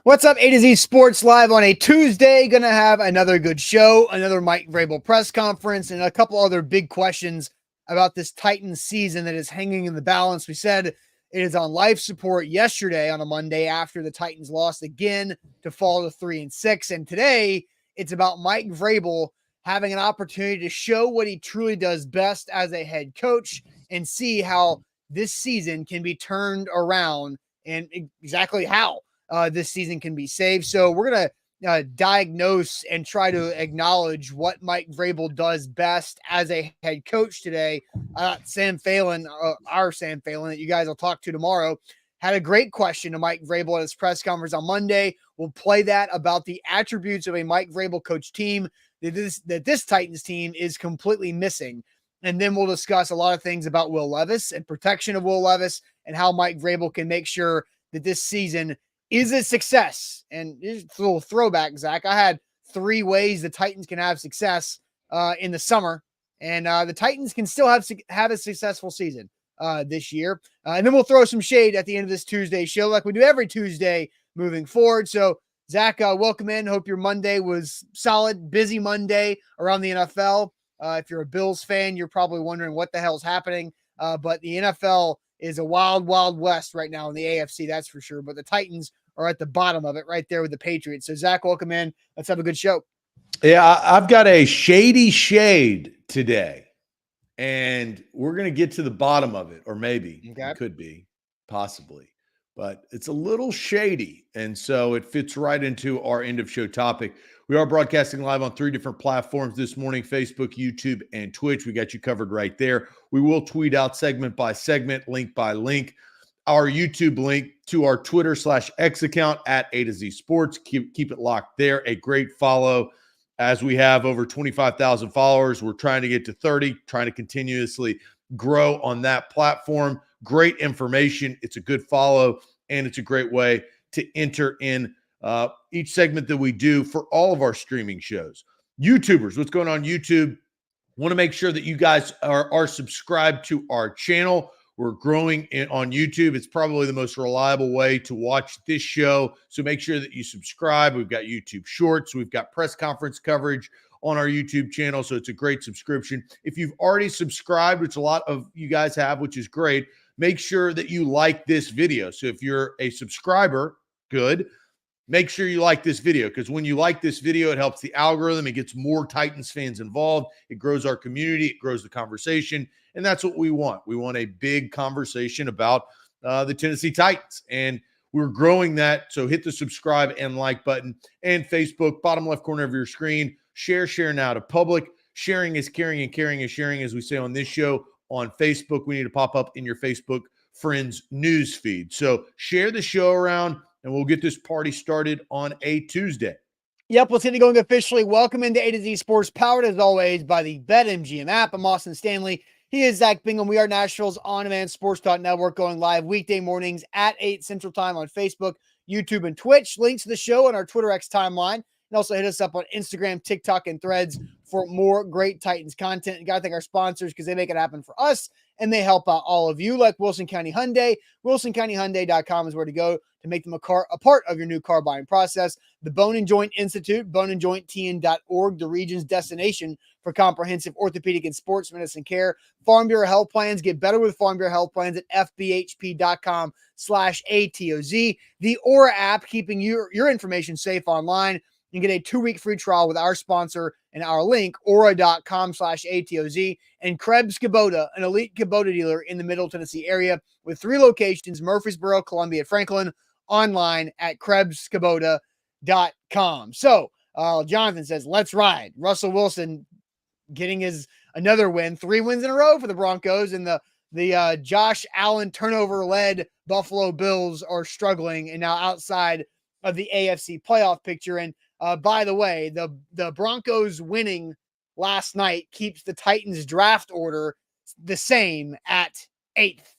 What's up, A to Z Sports Live on a Tuesday. Going to have another good show, another Mike Vrabel press conference, and a couple other big questions about this Titans season that is hanging in the balance. We said it is on life support yesterday on a Monday after the Titans lost again to fall to 3-6. And today it's about Mike Vrabel having an opportunity to show what he truly does best as a head coach and see how this season can be turned around and exactly how this season can be saved. So we're going to diagnose and try to acknowledge what Mike Vrabel does best as a head coach today. Sam Phelan, our Sam Phelan that you guys will talk to tomorrow, had a great question to Mike Vrabel at his press conference on Monday. We'll play that about the attributes of a Mike Vrabel coach team that this Titans team is completely missing. And then we'll discuss a lot of things about Will Levis and protection of Will Levis and how Mike Vrabel can make sure that this season is a success. And just a little throwback, Zach. I had 3 ways the Titans can have success in the summer, and the Titans can still have a successful season this year. And then we'll throw some shade at the end of this Tuesday show, like we do every Tuesday moving forward. So, Zach, welcome in. Hope your Monday was solid, busy Monday around the NFL. If you're a Bills fan, you're probably wondering what the hell's happening. But the NFL is a wild, wild west right now in the AFC, that's for sure. But the Titans are at the bottom of it right there with the Patriots. So, Zach, welcome in. Let's have a good show. Yeah, I've got a shady shade today, and we're going to get to the bottom of it, or maybe it could be, possibly. But it's a little shady, and so it fits right into our end-of-show topic. We are broadcasting live on 3 different platforms this morning, Facebook, YouTube, and Twitch. We got you covered right there. We will tweet out segment by segment, link by link, our YouTube link to our Twitter/X account at A to Z Sports. Keep it locked there. A great follow, as we have over 25,000 followers. We're trying to get to 30, trying to continuously grow on that platform. Great information. It's a good follow, and it's a great way to enter in each segment that we do for all of our streaming shows. YouTubers, what's going on YouTube? Want to make sure that you guys are subscribed to our channel. We're growing on YouTube. It's probably the most reliable way to watch this show. So make sure that you subscribe. We've got YouTube Shorts. We've got press conference coverage on our YouTube channel. So it's a great subscription. If you've already subscribed, which a lot of you guys have, which is great, make sure that you like this video. So if you're a subscriber, good. Make sure you like this video, because when you like this video, it helps the algorithm. It gets more Titans fans involved. It grows our community. It grows the conversation. And that's what we want. We want a big conversation about the Tennessee Titans. And we're growing that. So hit the subscribe and like button. And Facebook, bottom left corner of your screen. Share now to public. Sharing is caring, and caring is sharing, as we say on this show. On Facebook, we need to pop up in your Facebook friends news feed. So share the show around, and we'll get this party started on a Tuesday. Yep, let's get it going officially. Welcome into A to Z Sports, powered as always by the BetMGM app. I'm Austin Stanley. He is Zach Bingham. We are Nashville's on-demand sports network, going live weekday mornings at 8 Central Time on Facebook, YouTube, and Twitch. Links to the show on our Twitter X timeline. And also hit us up on Instagram, TikTok, and Threads for more great Titans content. You got to thank our sponsors, because they make it happen for us, and they help out all of you, like Wilson County Hyundai. WilsonCountyHyundai.com is where to go to make them a part of your new car buying process. The Bone and Joint Institute, boneandjointtn.org, the region's destination for comprehensive orthopedic and sports medicine care. Farm Bureau Health Plans. Get better with Farm Bureau Health Plans at fbhp.com/ATOZ. The Aura app, keeping your information safe online. You can get a 2-week free trial with our sponsor and our link, aura.com/ATOZ. And Krebs Kubota, an elite Kubota dealer in the Middle Tennessee area with 3 locations, Murfreesboro, Columbia, Franklin, online at KrebsKubota.com. So, Jonathan says, let's ride. Russell Wilson getting his another win, 3 wins in a row for the Broncos, and the Josh Allen turnover-led Buffalo Bills are struggling and now outside of the AFC playoff picture. And by the way, the Broncos winning last night keeps the Titans draft order the same at 8th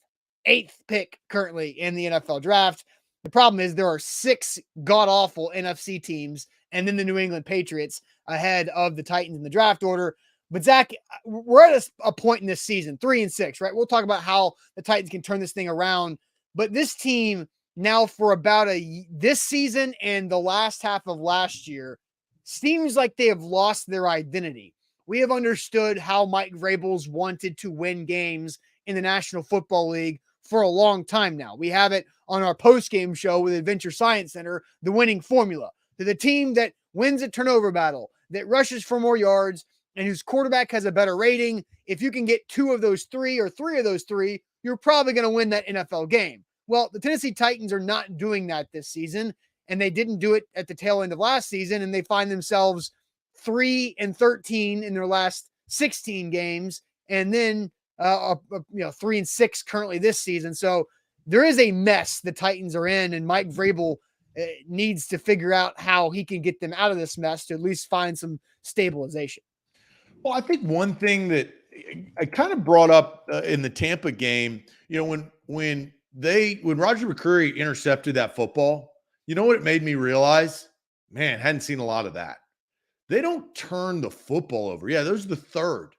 pick currently in the NFL draft. The problem is there are 6 god-awful NFC teams and then the New England Patriots ahead of the Titans in the draft order. But Zach, we're at a point in this season, 3-6, right? We'll talk about how the Titans can turn this thing around. But this team now for about this season and the last half of last year, seems like they have lost their identity. We have understood how Mike Vrabel's wanted to win games in the National Football League for a long time now. We have it on our post-game show with Adventure Science Center, the winning formula. They're the team that wins a turnover battle, that rushes for more yards, and whose quarterback has a better rating. If you can get 2 of those 3 or 3 of those 3, you're probably going to win that NFL game. Well, the Tennessee Titans are not doing that this season, and they didn't do it at the tail end of last season, and they find themselves 3-13 in their last 16 games, and then 3-6 currently this season. So there is a mess the Titans are in, and Mike Vrabel needs to figure out how he can get them out of this mess to at least find some stabilization. Well, I think one thing that I kind of brought up in the Tampa game, when Roger McCreary intercepted that football, you know what it made me realize? Man, hadn't seen a lot of that. They don't turn the football over. Yeah, those are the third.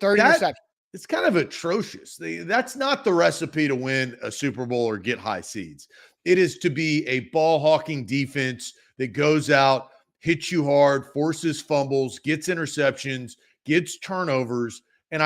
Third interception. It's kind of atrocious. That's not the recipe to win a Super Bowl or get high seeds. It is to be a ball-hawking defense that goes out, hits you hard, forces fumbles, gets interceptions, gets turnovers. And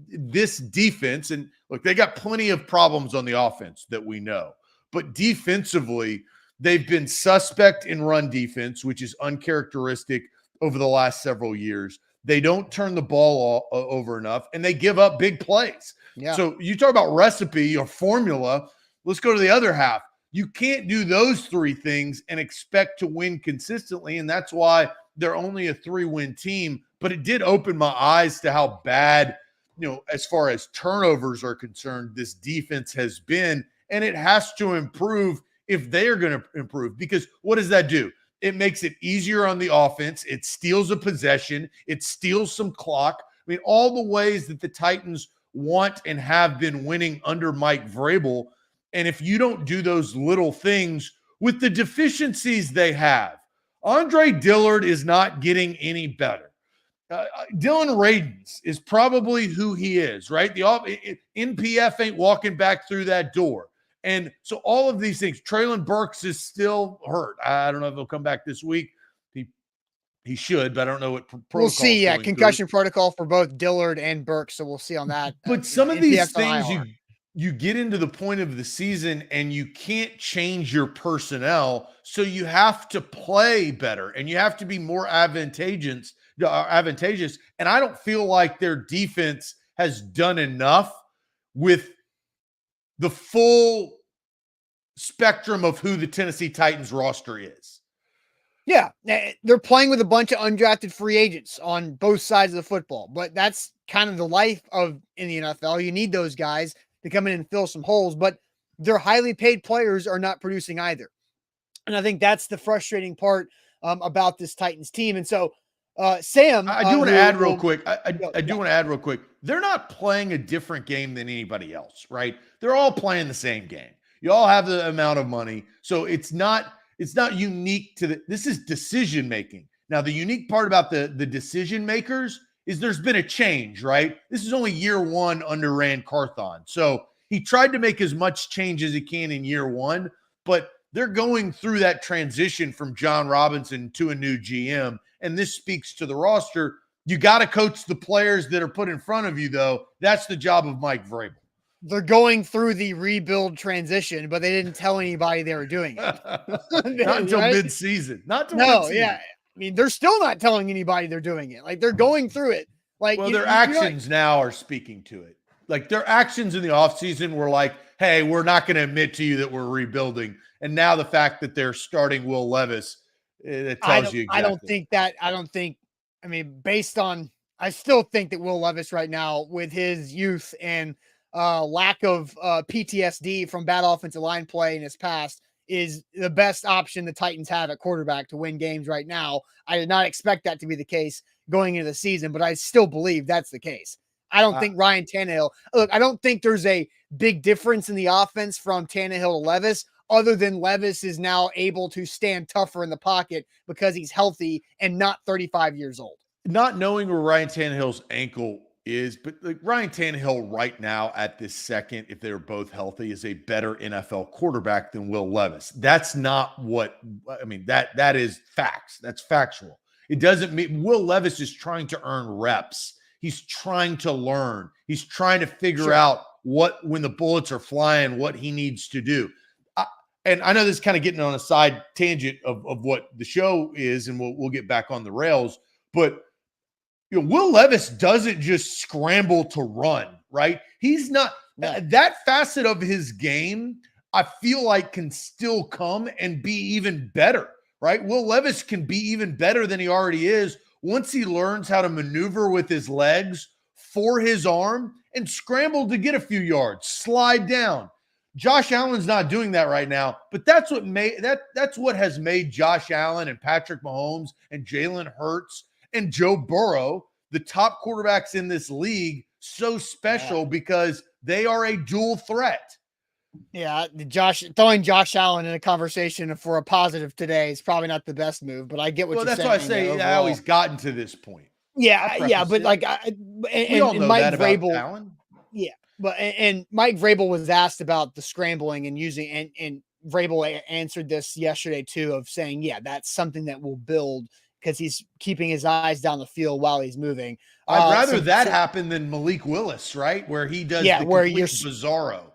this defense, and look, they got plenty of problems on the offense that we know. But defensively, they've been suspect in run defense, which is uncharacteristic over the last several years. They don't turn the ball over enough, and they give up big plays. Yeah. So you talk about recipe or formula. Let's go to the other half. You can't do those 3 things and expect to win consistently, and that's why they're only a 3-win team. But it did open my eyes to how bad, as far as turnovers are concerned, this defense has been, and it has to improve if they are going to improve. Because what does that do? It makes it easier on the offense. It steals a possession. It steals some clock. I mean, all the ways that the Titans want and have been winning under Mike Vrabel. And if you don't do those little things with the deficiencies they have, Andre Dillard is not getting any better. Dylan Radins is probably who he is, right? The NPF ain't walking back through that door. And so all of these things, Traylon Burks is still hurt. I don't know if he'll come back this week. He should, but I don't know what protocol. We'll see. Yeah, concussion protocol for both Dillard and Burks, so we'll see on that. But some of these things, you get into the point of the season and you can't change your personnel, so you have to play better and you have to be more advantageous. And I don't feel like their defense has done enough with the full spectrum of who the Tennessee Titans roster is. Yeah, they're playing with a bunch of undrafted free agents on both sides of the football, but that's kind of the life in the NFL. You need those guys to come in and fill some holes, but their highly paid players are not producing either. And I think that's the frustrating part about this Titans team. And so, Sam, I do want to add real quick. I do want to add real quick. They're not playing a different game than anybody else, right? They're all playing the same game. You all have the amount of money. So it's not unique to this is decision making. Now, the unique part about the decision makers is there's been a change, right? This is only year 1 under Rand Carthon. So he tried to make as much change as he can in year 1, but they're going through that transition from John Robinson to a new GM. And this speaks to the roster. You got to coach the players that are put in front of you, though. That's the job of Mike Vrabel. They're going through the rebuild transition, but they didn't tell anybody they were doing it. Not until mid-season. Yeah. I mean, they're still not telling anybody they're doing it. Like, they're going through it. Like, well, their actions now are speaking to it. Like, their actions in the offseason were like, hey, we're not going to admit to you that we're rebuilding. And now the fact that they're starting Will Levis, it tells you exactly. I still think that Will Levis right now, with his youth and lack of PTSD from bad offensive line play in his past, is the best option the Titans have at quarterback to win games right now. I did not expect that to be the case going into the season, but I still believe that's the case. I don't think Ryan Tannehill, I don't think there's a big difference in the offense from Tannehill to Levis, other than Levis is now able to stand tougher in the pocket because he's healthy and not 35 years old. Not knowing where Ryan Tannehill's ankle is, but like Ryan Tannehill right now at this second, if they're both healthy, is a better NFL quarterback than Will Levis. That's not what I mean. That is facts. That's factual. It doesn't mean Will Levis is trying to earn reps. He's trying to learn. He's trying to figure out what, when the bullets are flying, what he needs to do. And I know this is kind of getting on a side tangent of what the show is, and we'll get back on the rails, but Will Levis doesn't just scramble to run, right? He's not that facet of his game. I feel like can still come and be even better, right? Will Levis can be even better than he already is once he learns how to maneuver with his legs for his arm and scramble to get a few yards, slide down. Josh Allen's not doing that right now, but that's what has made Josh Allen and Patrick Mahomes and Jalen Hurts and Joe Burrow, the top quarterbacks in this league, so special because they are a dual threat. Yeah, throwing Josh Allen in a conversation for a positive today is probably not the best move, but I get what you're saying. Well, that's why I say how he's gotten to this point. Yeah, but like, we all know Mike that Vrabel, about Allen. Yeah, but and Mike Vrabel was asked about the scrambling and using, and Vrabel answered this yesterday too, of saying, yeah, that's something that will build because he's keeping his eyes down the field while he's moving. I'd rather that happen than Malik Willis, right? Where he does the complete bizarro.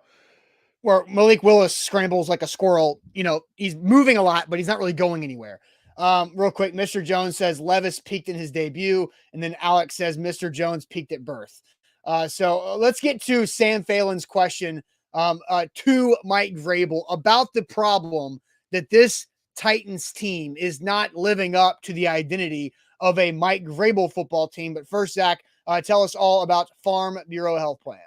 Where Malik Willis scrambles like a squirrel. He's moving a lot, but he's not really going anywhere. Real quick, Mr. Jones says Levis peaked in his debut, and then Alex says Mr. Jones peaked at birth. So let's get to Sam Phelan's question to Mike Vrabel about the problem that this Titans team is not living up to the identity of a Mike Vrabel football team. But first, Zach, tell us all about Farm Bureau Health Plans.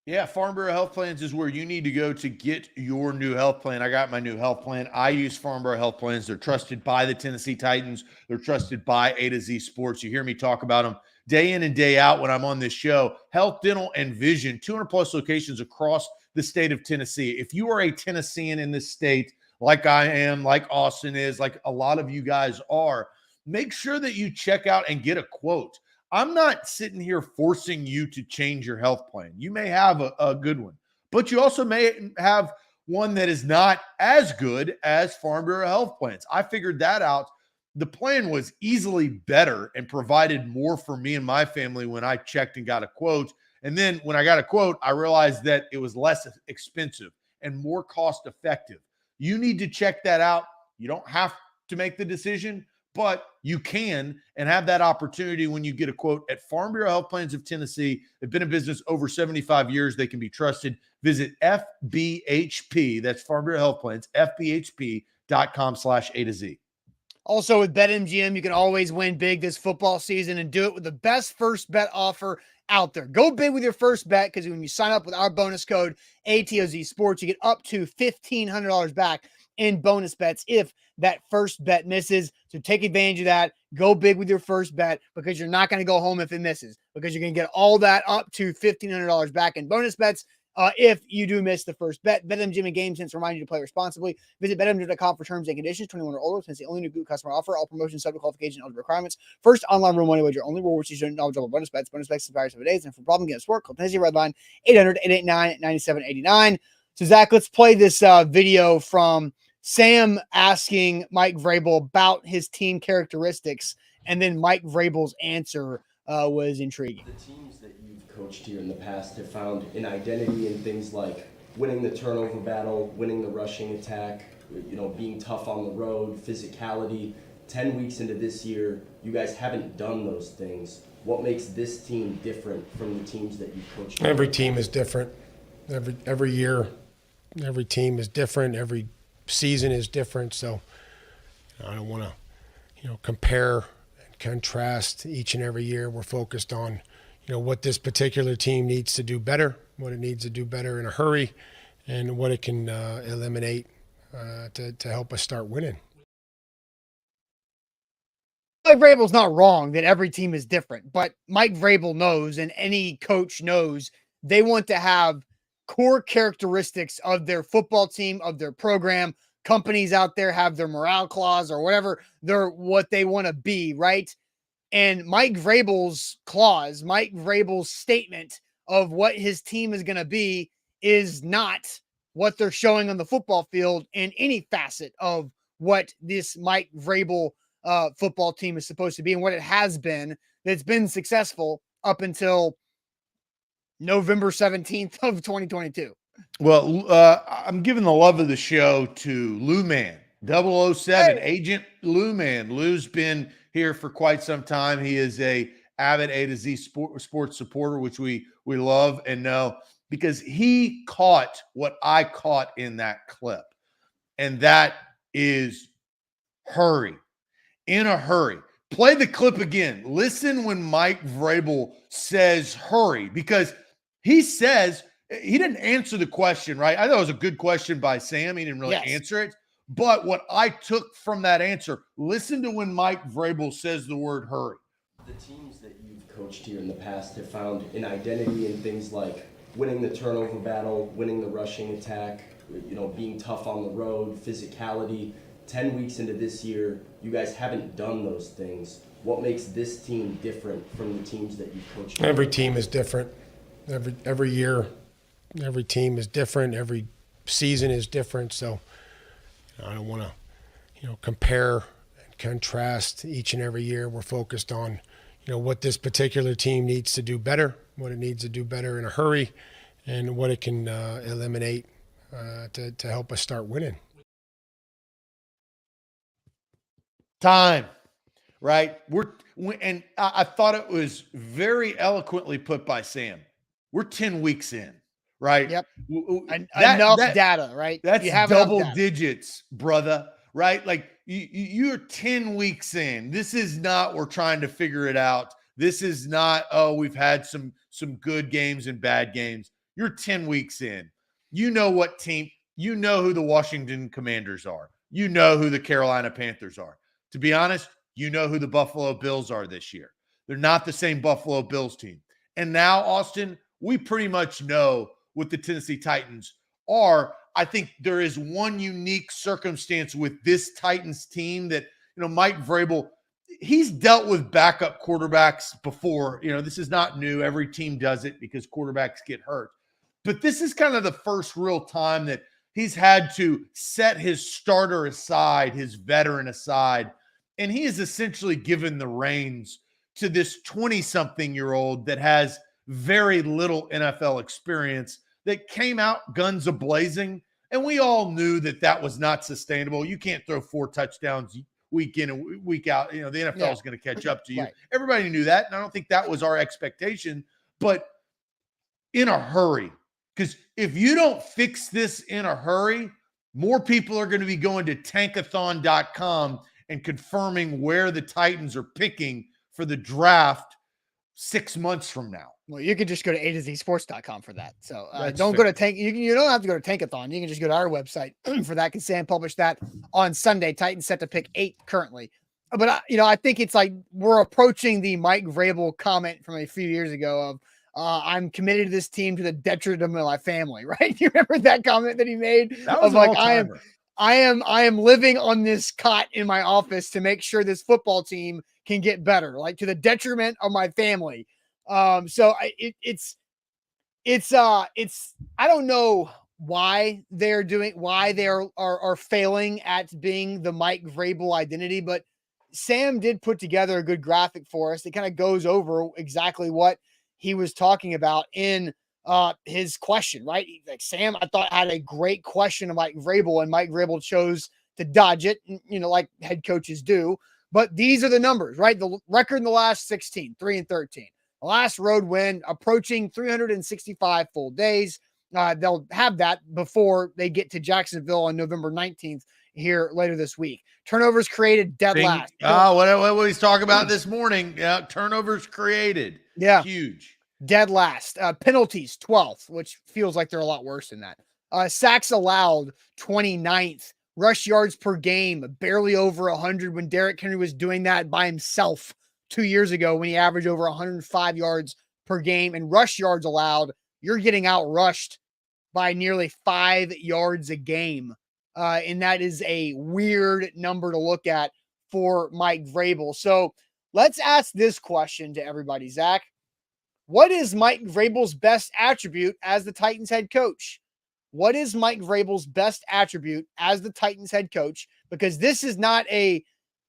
Yeah, Farm Bureau Health Plans is where you need to go to get your new health plan. I got my new health plan. I use Farm Bureau Health Plans. They're trusted by the Tennessee Titans. They're trusted by A to Z Sports. You hear me talk about them day in and day out when I'm on this show. Health, dental, and vision, 200 plus locations across the state of Tennessee. If you are a Tennessean in this state, like I am, like Austin is, like a lot of you guys are, make sure that you check out and get a quote. I'm not sitting here forcing you to change your health plan. You may have a good one, but you also may have one that is not as good as Farm Bureau Health Plans. I figured that out. The plan was easily better and provided more for me and my family when I checked and got a quote. And then when I got a quote, I realized that it was less expensive and more cost effective. You need to check that out. You don't have to make the decision, but you can and have that opportunity when you get a quote at Farm Bureau Health Plans of Tennessee. They've been in business over 75 years. They can be trusted. Visit FBHP. That's Farm Bureau Health Plans, FBHP.com/A to Z. Also with BetMGM, you can always win big this football season and do it with the best first bet offer out there. Go big with your first bet because when you sign up with our bonus code ATOZ Sports, you get up to $1,500 back in bonus bets if that first bet misses. So take advantage of that. Go big with your first bet because you're not going to go home if it misses, because you're going to get all that up to $1,500 back in bonus bets if you do miss the first bet. BetMGM and GameSense remind you to play responsibly. Visit BetMGM.com for terms and conditions. 21 or older. Since the only new group customer offer. All promotions subject to qualification and eligible requirements. First online real money wager only. Rule which is knowledgeable bonus bets. Bonus bets expire 7 days. And for problem against work, call Tennessee Redline 800-889-9789. So Zach, let's play this video from Sam asking Mike Vrabel about his team characteristics, and then Mike Vrabel's answer was intriguing. The teams that you've coached here in the past have found an identity in things like winning the turnover battle, winning the rushing attack, being tough on the road, physicality. 10 weeks into this year, you guys haven't done those things. What makes this team different from the teams that you've coached? Every team is different. Every year, every team is different. Every season is different. So I don't want to, compare and contrast each and every year. We're focused on, what this particular team needs to do better, what it needs to do better in a hurry, and what it can eliminate to help us start winning. Mike Vrabel's not wrong that every team is different, but Mike Vrabel knows, and any coach knows, they want to have core characteristics of their football team, of their program. Companies out there have their morale clause or whatever what they want to be, right? And Mike Vrabel's clause, Mike Vrabel's statement of what his team is going to be is not what they're showing on the football field in any facet of what this Mike Vrabel football team is supposed to be and what it has been that's been successful up until November 17th of 2022. Well, I'm giving the love of the show to Lou Man, 007, Hey. Agent Lou Man. Lou's been here for quite some time. He is a avid A to Z sports supporter, which we love and know, because he caught what I caught in that clip. And that is hurry. In a hurry. Play the clip again. Listen when Mike Vrabel says hurry, because he says he didn't answer the question, right? I thought it was a good question by Sam. He didn't really answer it. But what I took from that answer, listen to when Mike Vrabel says the word hurry. The teams that you've coached here in the past have found an identity in things like winning the turnover battle, winning the rushing attack, being tough on the road, physicality. 10 weeks into this year, you guys haven't done those things. What makes this team different from the teams that you've coached? Every team is different. Every year, every team is different. Every season is different. So I don't want to, compare and contrast each and every year. We're focused on, what this particular team needs to do better, what it needs to do better in a hurry, and what it can eliminate to help us start winning. Time, right? And I thought it was very eloquently put by Sam. We're 10 weeks in, right? Yep. Enough data, right? That's double digits, brother, right? Like you're 10 weeks in. This is not, we're trying to figure it out. This is not, we've had some good games and bad games. You're 10 weeks in. You know what team, you know who the Washington Commanders are. You know who the Carolina Panthers are. To be honest, you know who the Buffalo Bills are this year. They're not the same Buffalo Bills team. And now, Austin, we pretty much know what the Tennessee Titans are. I think there is one unique circumstance with this Titans team that, Mike Vrabel, he's dealt with backup quarterbacks before. This is not new. Every team does it because quarterbacks get hurt. But this is kind of the first real time that he's had to set his starter aside, his veteran aside, and he is essentially given the reins to this 20-something-year-old that has very little NFL experience, that came out guns a-blazing, and we all knew that was not sustainable. You can't throw 4 touchdowns week in and week out. The NFL is going to catch up to you. Right. Everybody knew that, and I don't think that was our expectation, but in a hurry. Because if you don't fix this in a hurry, more people are going to be going to tankathon.com and confirming where the Titans are picking for the draft 6 months from now. Well, you could just go to A2Zsports.com for that. So don't go to Tank. You don't have to go to Tankathon. You can just go to our website for that, because Sam published that on Sunday. Titans set to pick 8 currently. But, I think it's like we're approaching the Mike Vrabel comment from a few years ago of, I'm committed to this team to the detriment of my family, right? You remember that comment that he made? That was like, I am living on this cot in my office to make sure this football team can get better, like to the detriment of my family. So it's I don't know why they are failing at being the Mike Vrabel identity, but Sam did put together a good graphic for us that kind of goes over exactly what he was talking about in his question, right? Like Sam, I thought, had a great question of Mike Vrabel, and Mike Vrabel chose to dodge it, like head coaches do. But these are the numbers, right? The record in the last 16, 3-13. The last road win approaching 365 full days. They'll have that before they get to Jacksonville on November 19th here later this week. Turnovers created, dead last. What he's talking about this morning. Yeah, turnovers created. Yeah. Huge. Dead last. Penalties, 12th, which feels like they're a lot worse than that. Sacks allowed, 29th. Rush yards per game, barely over 100 when Derrick Henry was doing that by himself 2 years ago when he averaged over 105 yards per game. And rush yards allowed, you're getting outrushed by nearly 5 yards a game. And that is a weird number to look at for Mike Vrabel. So let's ask this question to everybody, Zach. What is Mike Vrabel's best attribute as the Titans head coach? What is Mike Vrabel's best attribute as the Titans head coach? Because this is not a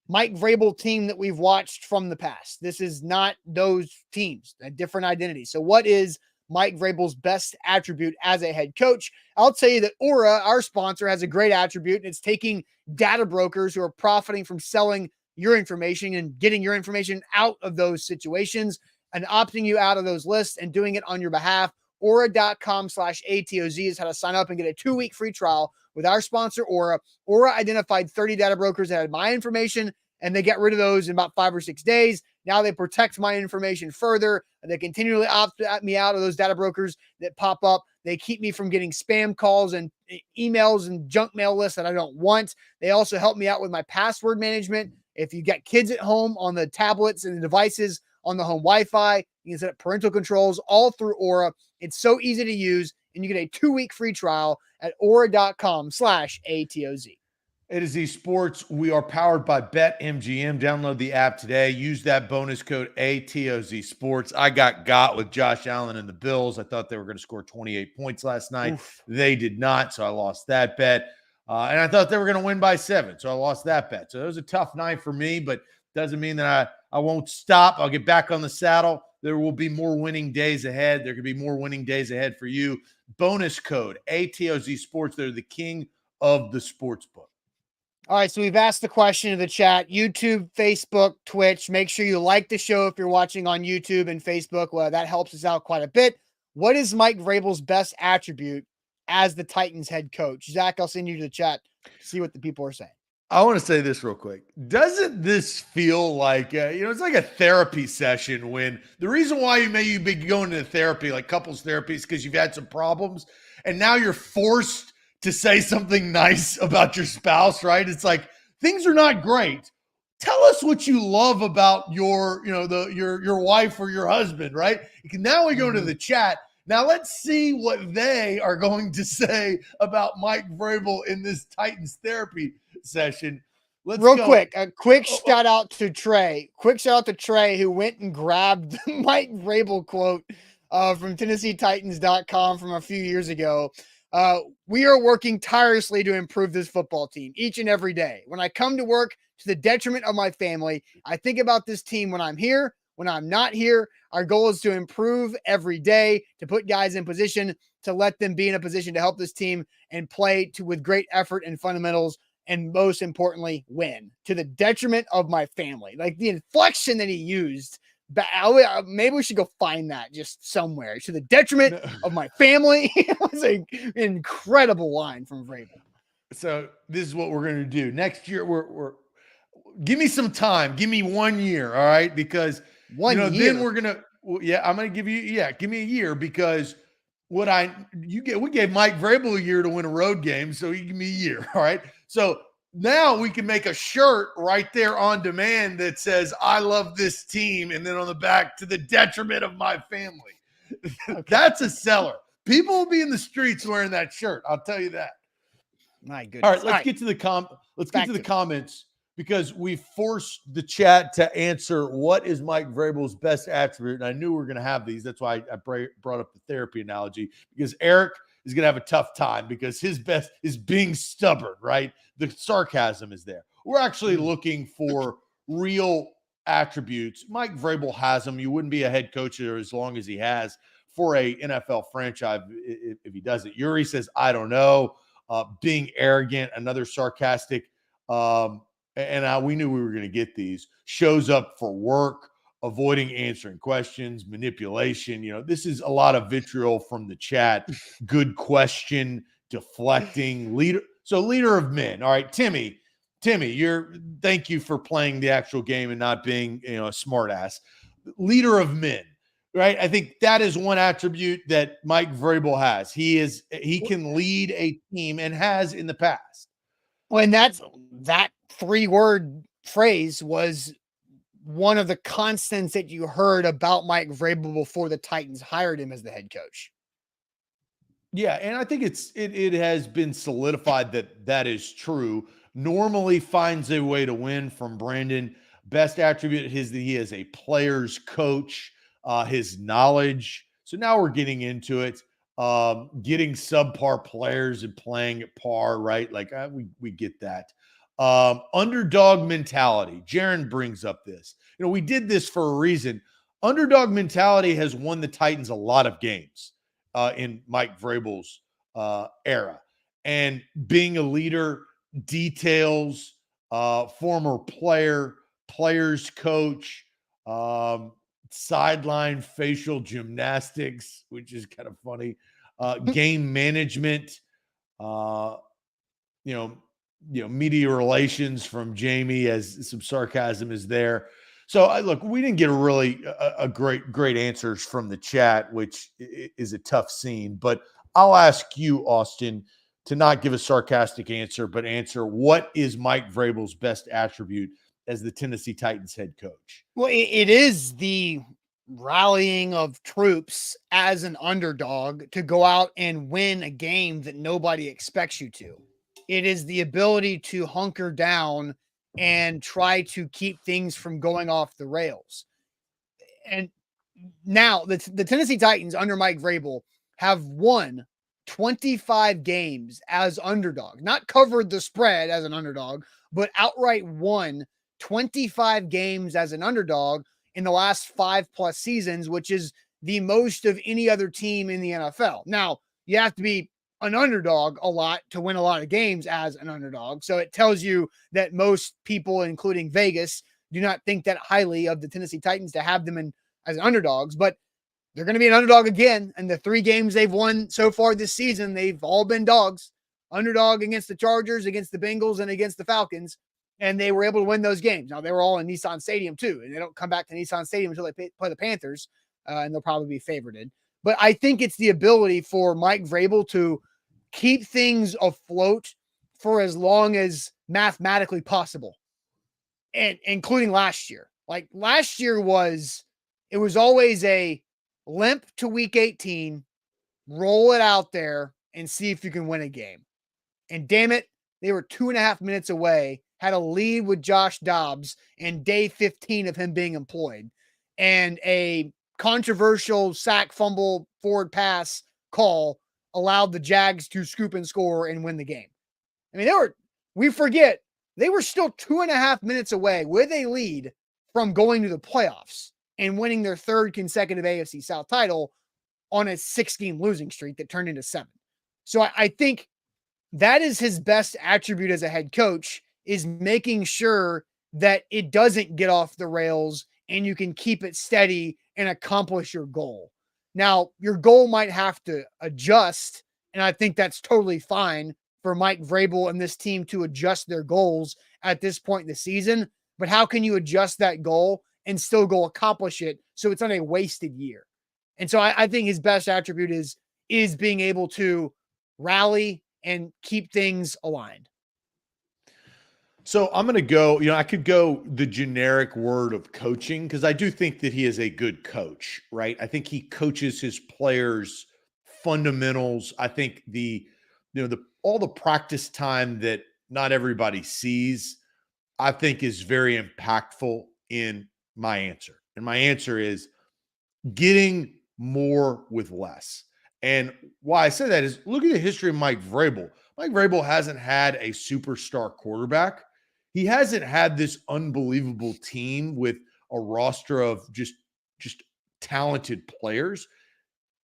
Mike Vrabel team that we've watched from the past. This is not those teams, a different identity. So what is Mike Vrabel's best attribute as a head coach? I'll tell you that Aura, our sponsor, has a great attribute, and it's taking data brokers who are profiting from selling your information and getting your information out of those situations and opting you out of those lists and doing it on your behalf. Aura.com/ATOZ is how to sign up and get a 2-week free trial with our sponsor, Aura. Aura identified 30 data brokers that had my information, and they get rid of those in about 5 or 6 days. Now they protect my information further, and they continually opt me out of those data brokers that pop up. They keep me from getting spam calls and emails and junk mail lists that I don't want. They also help me out with my password management. If you got kids at home on the tablets and the devices on the home Wi-Fi, you can set up parental controls all through Aura. It's so easy to use, and you get a 2-week free trial at aura.com/ATOZ. A to Z Sports. We are powered by BetMGM. Download the app today. Use that bonus code ATOZ Sports. I got with Josh Allen and the Bills. I thought they were going to score 28 points last night. Oof. They did not, so I lost that bet. And I thought they were going to win by 7, so I lost that bet. So it was a tough night for me, but doesn't mean that I won't stop. I'll get back on the saddle. There will be more winning days ahead. There could be more winning days ahead for you. Bonus code ATOZ Sports. They're the king of the sports book. All right, so we've asked the question in the chat, YouTube, Facebook, Twitch. Make sure you like the show if you're watching on YouTube and Facebook. Well, that helps us out quite a bit. What is Mike Vrabel's best attribute as the Titans head coach? Zach, I'll send you to the chat to see what the people are saying. I want to say this real quick. Doesn't this feel like, it's like a therapy session when the reason why you may be going to therapy, like couples therapy, is because you've had some problems and now you're forced to say something nice about your spouse, right? It's like, things are not great. Tell us what you love about your wife or your husband, right? Now we go to the chat. Now let's see what they are going to say about Mike Vrabel in this Titans therapy session. Let's Real go. quick, a quick shout out to Trey. Quick shout out to Trey, who went and grabbed the Mike Vrabel quote from TennesseeTitans.com from a few years ago. We are working tirelessly to improve this football team each and every day. When I come to work, to the detriment of my family, I think about this team when I'm here, when I'm not here. Our goal is to improve every day, to put guys in position, to let them be in a position to help this team and play with great effort and fundamentals, and most importantly, win, to the detriment of my family. Like the inflection that he used, maybe we should go find that just somewhere. To the detriment of my family. It was an incredible line from Vrabel. So this is what we're going to do next year. We're give me some time. Give me 1 year. All right. Because year. Then we're going to, I'm going to give you, give me a year, because we gave Mike Vrabel a year to win a road game. So you give me a year. All right. So now we can make a shirt right there on demand that says, I love this team. And then on the back, to the detriment of my family. Okay. That's a seller. People will be in the streets wearing that shirt. I'll tell you that. My goodness. All right, let's get to the comments, because we forced the chat to answer what is Mike Vrabel's best attribute. And I knew we were going to have these. That's why I brought up the therapy analogy, because Eric is going to have a tough time because his best is being stubborn, right? The sarcasm is there. We're actually looking for real attributes. Mike Vrabel has them. You wouldn't be a head coach there as long as he has for a NFL franchise if he does it. Yuri says, I don't know. Being arrogant, another sarcastic, and we knew we were going to get these. Shows up for work, avoiding answering questions, manipulation. This is a lot of vitriol from the chat. Good question, deflecting, leader. So leader of men. All right, Timmy, thank you for playing the actual game and not being a smart ass. Leader of men. Right. I think that is one attribute that Mike Vrabel has. He can lead a team and has in the past. Well, and that 3-word phrase was one of the constants that you heard about Mike Vrabel before the Titans hired him as the head coach. Yeah. And I think it has been solidified that is true. Normally finds a way to win from Brandon, best attribute is that he is a player's coach, his knowledge. So now we're getting into it. Getting subpar players and playing at par, right? Like we get that. Underdog mentality. Jaron brings up this. We did this for a reason. Underdog mentality has won the Titans a lot of games in Mike Vrabel's era. And being a leader, details, former player, players coach, sideline facial gymnastics, which is kind of funny, game management, media relations from Jamie, as some sarcasm is there. So look, we didn't get a great answers from the chat, which is a tough scene, but I'll ask you, Austin, to not give a sarcastic answer, but answer what is Mike Vrabel's best attribute as the Tennessee Titans head coach? Well, it is the rallying of troops as an underdog to go out and win a game that nobody expects you to. It is the ability to hunker down and try to keep things from going off the rails. And now the Tennessee Titans under Mike Vrabel have won 25 games as underdog, not covered the spread as an underdog, but outright won 25 games as an underdog in the last 5+ seasons, which is the most of any other team in the NFL. Now, you have to be an underdog a lot to win a lot of games as an underdog. So it tells you that most people, including Vegas, do not think that highly of the Tennessee Titans to have them as underdogs, but they're going to be an underdog again. And the 3 games they've won so far this season, they've all been dogs. Underdog against the Chargers, against the Bengals, and against the Falcons. And they were able to win those games. Now, they were all in Nissan Stadium too, and they don't come back to Nissan Stadium until they play the Panthers, and they'll probably be favorited. But I think it's the ability for Mike Vrabel to keep things afloat for as long as mathematically possible, and including last year. Like last year it was always a limp to week 18, roll it out there and see if you can win a game. And damn it, they were 2.5 minutes away, had a lead with Josh Dobbs and day 15 of him being employed, and a controversial sack, fumble, forward pass call allowed the Jags to scoop and score and win the game. I mean, we forget, they were still 2.5 minutes away with a lead from going to the playoffs and winning their 3rd consecutive AFC South title on a 6-game losing streak that turned into 7. So I think that is his best attribute as a head coach, is making sure that it doesn't get off the rails and you can keep it steady and accomplish your goal. Now, your goal might have to adjust, and I think that's totally fine for Mike Vrabel and this team to adjust their goals at this point in the season. But how can you adjust that goal and still go accomplish it so it's not a wasted year? And so I think his best attribute is being able to rally and keep things aligned. So I'm going to go, I could go the generic word of coaching, because I do think that he is a good coach, right? I think he coaches his players fundamentals. I think all the practice time that not everybody sees, I think is very impactful in my answer. And my answer is getting more with less. And why I say that is, look at the history of Mike Vrabel. Mike Vrabel hasn't had a superstar quarterback. He hasn't had this unbelievable team with a roster of just talented players.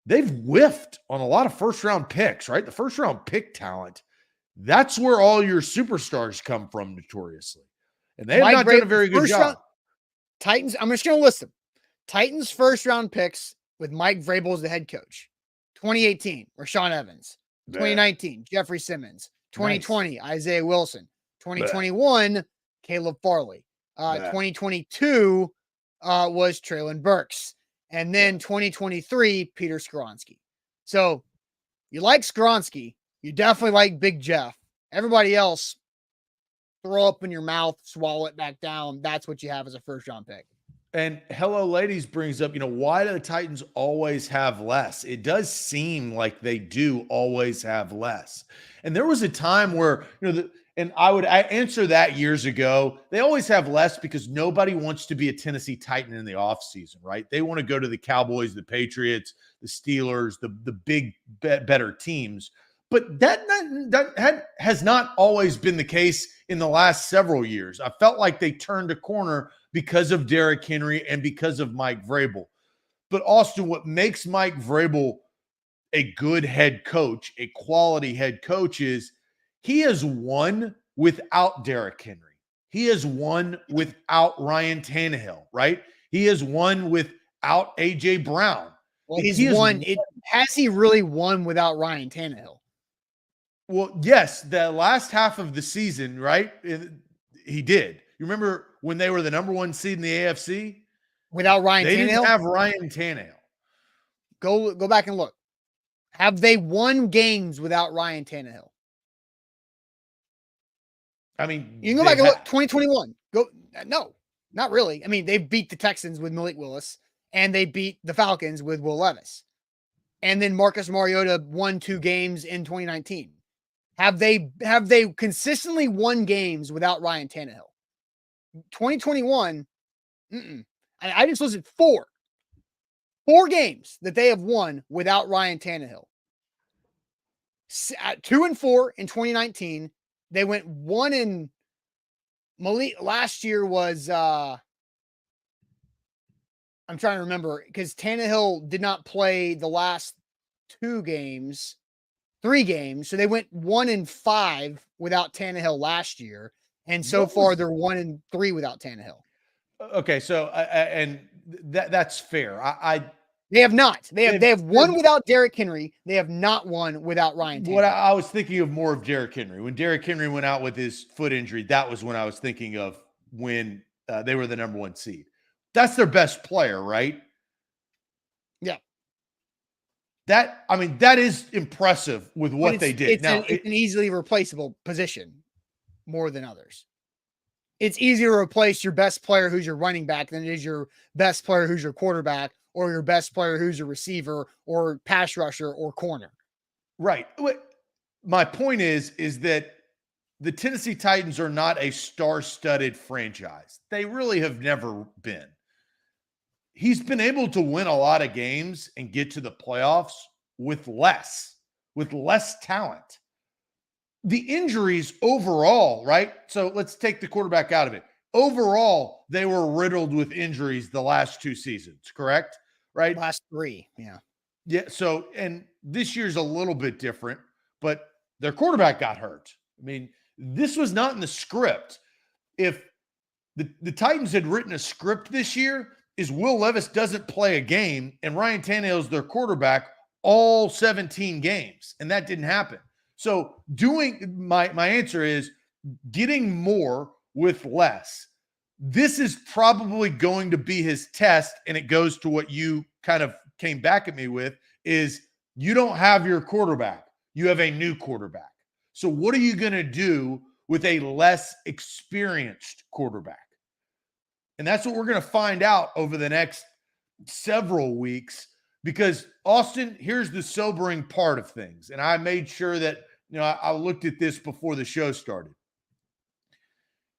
They've whiffed on a lot of first-round picks, right? The first-round pick talent, that's where all your superstars come from notoriously. And they have not done a very good job. Titans, I'm just going to list them. Titans first-round picks with Mike Vrabel as the head coach. 2018, Rashaan Evans. 2019, Jeffrey Simmons. 2020, nice. Isaiah Wilson. 2021, Caleb Farley. 2022 was Traylon Burks. And then 2023, Peter Skoronski. So you like Skoronski. You definitely like Big Jeff. Everybody else, throw up in your mouth, swallow it back down. That's what you have as a first-round pick. And Hello Ladies brings up, why do the Titans always have less? It does seem like they do always have less. And there was a time where, And I answer that years ago. They always have less because nobody wants to be a Tennessee Titan in the offseason, right? They want to go to the Cowboys, the Patriots, the Steelers, the big, better teams. But that has not always been the case in the last several years. I felt like they turned a corner because of Derrick Henry and because of Mike Vrabel. But Austin, what makes Mike Vrabel a good head coach, a quality head coach, is he has won without Derrick Henry. He has won without Ryan Tannehill, right? He has won without A.J. Brown. Well, he's won. Has he really won without Ryan Tannehill? Well, yes, the last half of the season, right? He did. You remember when they were the number 1 seed in the AFC? Without Ryan Tannehill? They didn't have Ryan Tannehill. Go back and look. Have they won games without Ryan Tannehill? I mean, you can go back and look. 2021. No, not really. I mean, they beat the Texans with Malik Willis, and they beat the Falcons with Will Levis. And then Marcus Mariota won 2 games in 2019. Have they consistently won games without Ryan Tannehill? 2021, I just listed 4 games that they have won without Ryan Tannehill. 2-4 in 2019. They went 1 in Malik. Last year was I'm trying to remember because Tannehill did not play the last 3 games. So they went 1-5 without Tannehill last year. And so far they're 1-3 without Tannehill. Okay. So, and that's fair. They have not. They have won without Derrick Henry. They have not won without Ryan Tannehill. What I was thinking of more of Derrick Henry. When Derrick Henry went out with his foot injury, that was when I was thinking of when they were the number 1 seed. That's their best player, right? Yeah. That is impressive with what they did. It's an easily replaceable position more than others. It's easier to replace your best player who's your running back than it is your best player who's your quarterback or your best player who's a receiver or pass rusher or corner. Right. My point is that the Tennessee Titans are not a star-studded franchise. They really have never been. He's been able to win a lot of games and get to the playoffs with less talent. The injuries overall, right? So let's take the quarterback out of it. Overall, they were riddled with injuries the last 2 seasons, correct? Right? Last 3, yeah. Yeah, so, and this year's a little bit different, but their quarterback got hurt. I mean, this was not in the script. If the Titans had written a script this year, is Will Levis doesn't play a game, and Ryan Tannehill is their quarterback all 17 games, and that didn't happen. So my answer is getting more with less. This is probably going to be his test, and it goes to what you kind of came back at me with, is you don't have your quarterback. You have a new quarterback. So what are you going to do with a less experienced quarterback? And that's what we're going to find out over the next several weeks, because Austin, here's the sobering part of things. And I made sure that, I looked at this before the show started.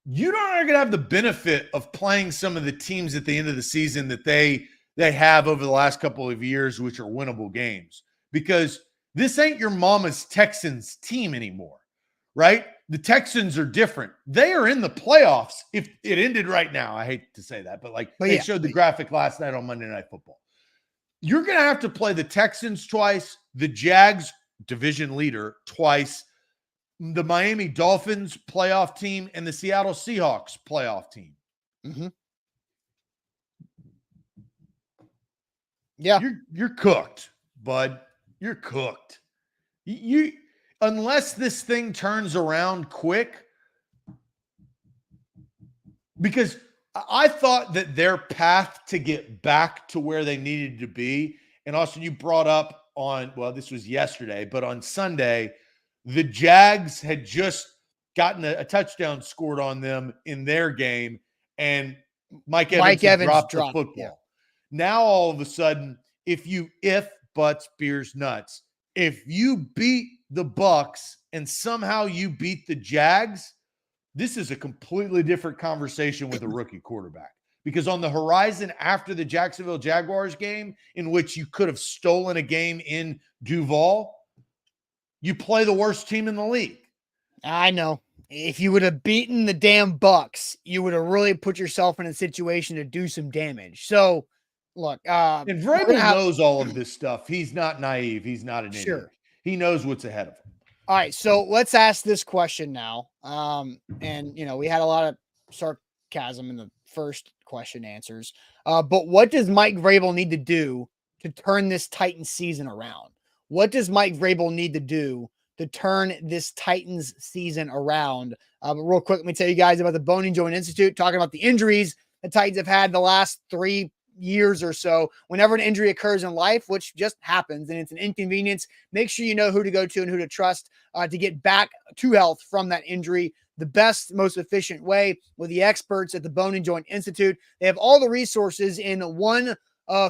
You're not going to have the benefit of playing some of the teams at the end of the season that they have over the last couple of years, which are winnable games, because this ain't your mama's Texans team anymore, right? The Texans are different. They are in the playoffs if it ended right now. I hate to say that, but they showed the graphic last night on Monday Night Football. You're going to have to play the Texans twice, the Jags, division leader, twice, the Miami Dolphins playoff team, and the Seattle Seahawks playoff team. Mm-hmm. Yeah. You're cooked, bud. You're cooked. You unless this thing turns around quick, because I thought that their path to get back to where they needed to be, and Austin, you brought up this was yesterday, but on Sunday, the Jags had just gotten a touchdown scored on them in their game, and Mike Evans dropped the football. Yeah. Now, all of a sudden, if butts, beers, nuts, if you beat the Bucks and somehow you beat the Jags, this is a completely different conversation with a rookie quarterback. Because on the horizon after the Jacksonville Jaguars game, in which you could have stolen a game in Duval, you play the worst team in the league. I know. If you would have beaten the damn Bucks, you would have really put yourself in a situation to do some damage. So, look, and Vrabel knows all of this stuff. He's not naive. He's not an idiot. He knows what's ahead of him. All right, so let's ask this question now. And we had a lot of sarcasm in the first question answers. But what does Mike Vrabel need to do to turn this Titans season around? What does Mike Vrabel need to do to turn this Titans season around? But real quick, let me tell you guys about the Bone and Joint Institute, talking about the injuries the Titans have had the last 3 years or so. Whenever an injury occurs in life, which just happens and it's an inconvenience, make sure you know who to go to and who to trust to get back to health from that injury the best, most efficient way with the experts at the Bone and Joint Institute. They have all the resources in one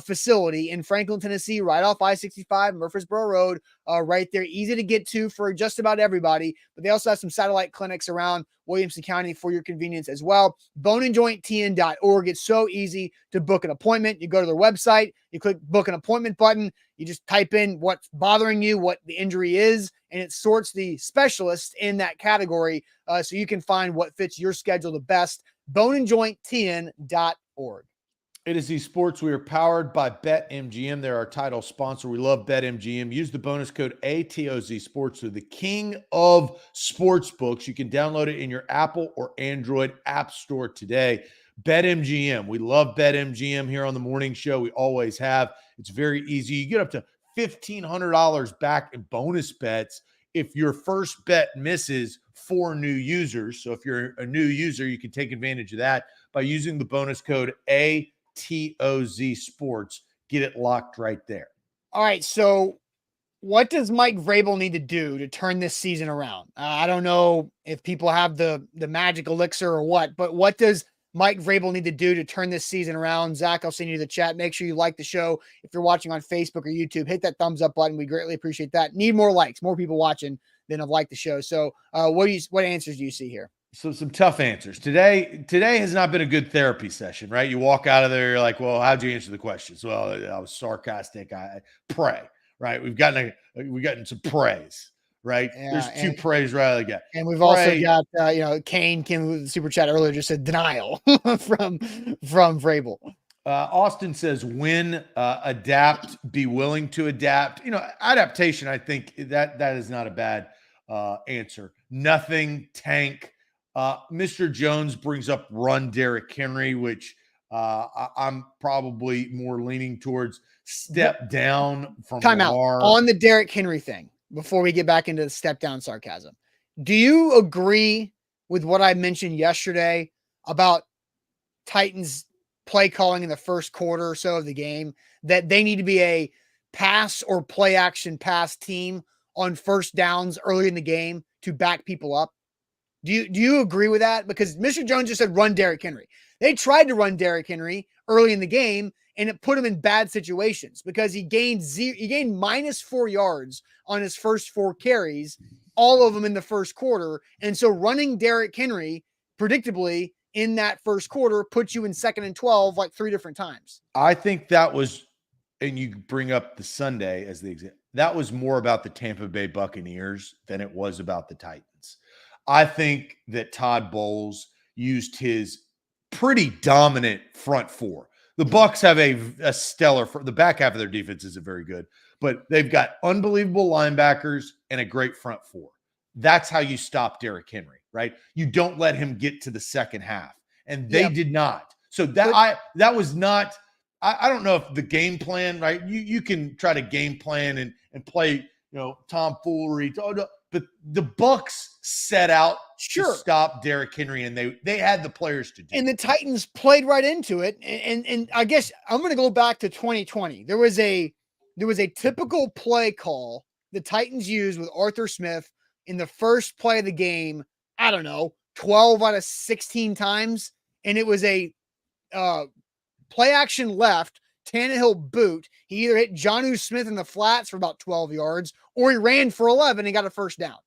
facility in Franklin, Tennessee, right off I-65, Murfreesboro Road, right there. Easy to get to for just about everybody, but they also have some satellite clinics around Williamson County for your convenience as well. boneandjointtn.org. It's so easy to book an appointment. You go to their website, you click book an appointment button, you just type in what's bothering you, what the injury is, and it sorts the specialists in that category so you can find what fits your schedule the best. boneandjointtn.org. It is eSports. We are powered by BetMGM. They're our title sponsor. We love BetMGM. Use the bonus code ATOZ Sports. They're the king of sports books. You can download it in your Apple or Android app store today. BetMGM. We love BetMGM here on the morning show. We always have. It's very easy. You get up to $1,500 back in bonus bets if your first bet misses for new users. So if you're a new user, you can take advantage of that by using the bonus code ATOZ Sports. Get it locked right there. All right. So what does Mike Vrabel need to do to turn this season around? I don't know if people have the magic elixir or what, but does Mike Vrabel need to do to turn this season around? Zach, I'll send you the chat. Make sure you like the show. If you're watching on Facebook or YouTube, hit that thumbs up button. We greatly appreciate that. Need more likes, more people watching than have liked the show. So what answers do you see here? So some tough answers. Today has not been a good therapy session, right? You walk out of there, you're like, well, how'd you answer the questions? Well, I was sarcastic. I pray, right? We've gotten some praise, right? Yeah, there's 2 praise right out of the gate. And we've also got, Kane came with the super chat earlier, just said denial from Vrabel. Austin says, win, adapt, be willing to adapt. Adaptation, I think that is not a bad answer. Nothing, tank. Mr. Jones brings up run Derrick Henry, which I'm probably more leaning towards step down from Time Lamar. Out on the Derrick Henry thing before we get back into the step down sarcasm. Do you agree with what I mentioned yesterday about Titans play calling in the first quarter or so of the game, that they need to be a pass or play action pass team on first downs early in the game to back people up? Do you agree with that? Because Mr. Jones just said run Derrick Henry. They tried to run Derrick Henry early in the game, and it put him in bad situations because he gained -4 yards on his first 4 carries, all of them in the first quarter. And so running Derrick Henry predictably in that first quarter puts you in 2nd and 12 like 3 different times. I think that was, and you bring up the Sunday as the example, that was more about the Tampa Bay Buccaneers than it was about the Titans. I think that Todd Bowles used his pretty dominant front 4. The Bucs have a stellar, the back half of their defense isn't very good, but they've got unbelievable linebackers and a great front 4. That's how you stop Derrick Henry, right? You don't let him get to the second half, and they did not. So that was not. I don't know if the game plan, right? You can try to game plan and play, tomfoolery, but the Bucs set out to stop Derrick Henry, and they had the players to do it. And the Titans played right into it. And I guess I'm going to go back to 2020. There was a typical play call the Titans used with Arthur Smith in the first play of the game. I don't know, 12 out of 16 times, and it was a play action left Tannehill boot, he either hit Jonnu Smith in the flats for about 12 yards or he ran for 11 and got a first down.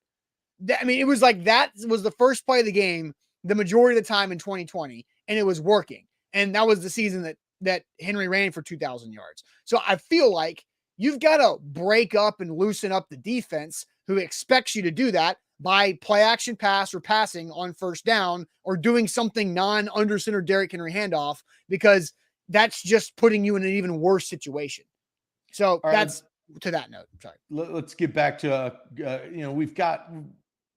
I mean, it was like that was the first play of the game the majority of the time in 2020, and it was working. And that was the season that Henry ran for 2,000 yards. So I feel like you've got to break up and loosen up the defense who expects you to do that by play action pass or passing on first down or doing something non-under center Derrick Henry handoff, because that's just putting you in an even worse situation. So that's to that note. Sorry. Let's get back to,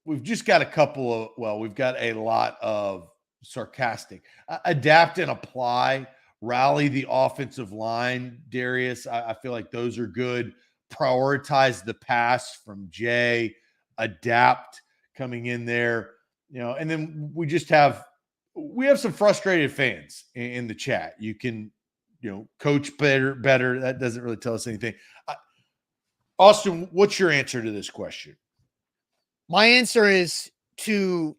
we've just got a couple of, we've got a lot of sarcastic, adapt and apply, rally the offensive line. Darius, I feel like those are good. Prioritize the pass from Jay, adapt coming in there, and then we have some frustrated fans in the chat. You can, coach better. That doesn't really tell us anything. Austin, what's your answer to this question? My answer is to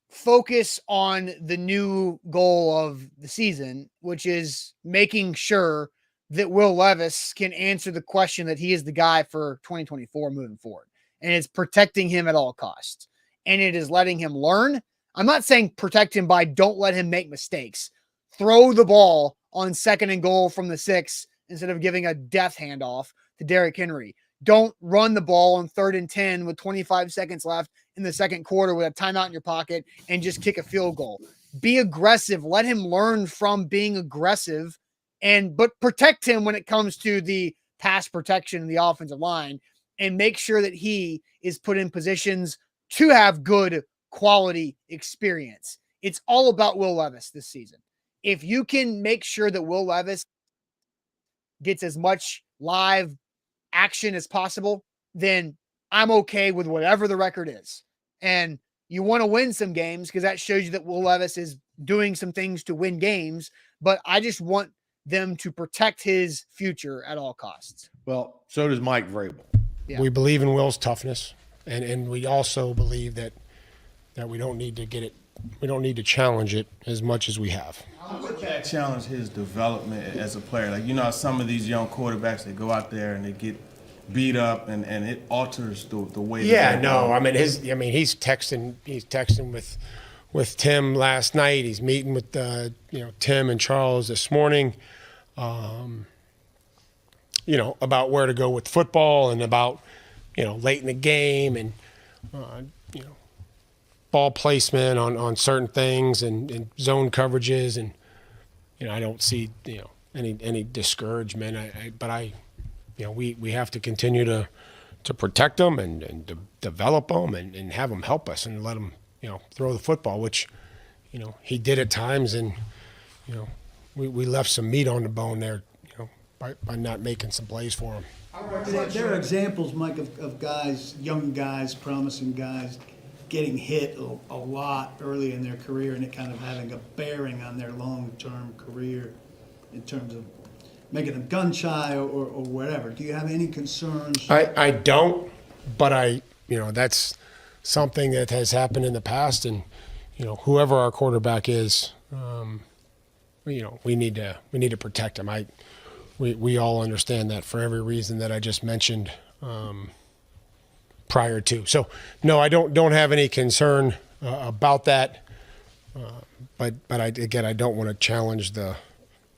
focus on the new goal of the season, which is making sure that Will Levis can answer the question that he is the guy for 2024 moving forward. And it's protecting him at all costs. And it is letting him learn. I'm not saying protect him by don't let him make mistakes. Throw the ball on 2nd and goal from the 6 instead of giving a death handoff to Derrick Henry. Don't run the ball on 3rd and 10 with 25 seconds left in the second quarter with a timeout in your pocket and just kick a field goal. Be aggressive. Let him learn from being aggressive, but protect him when it comes to the pass protection in the offensive line, and make sure that he is put in positions to have good quality experience. It's all about Will Levis this season. If you can make sure that Will Levis gets as much live action as possible, then I'm okay with whatever the record is. And you want to win some games because that shows you that Will Levis is doing some things to win games, but I just want them to protect his future at all costs. Well, so does Mike Vrabel. Yeah. We believe in Will's toughness, and we also believe that we don't need to get it. We don't need to challenge it as much as we have. How would that challenge his development as a player? Like, some of these young quarterbacks, they go out there and they get beat up, and it alters the way. Yeah, no, I mean he's texting with Tim last night. He's meeting with Tim and Charles this morning. About where to go with football and about late in the game and ball placement on certain things and zone coverages, and I don't see any discouragement. We have to continue to protect them and to develop them and have them help us and let them throw the football, which he did at times, and we left some meat on the bone there by not making some plays for him. There are examples, Mike, of guys, young guys, promising guys, getting hit a lot early in their career and it kind of having a bearing on their long-term career in terms of making them gun shy or whatever. Do you have any concerns? I don't, but that's something that has happened in the past, and whoever our quarterback is, we need to protect him. We all understand that for every reason that I just mentioned prior to. So no, I don't have any concern about that. But I don't want to challenge the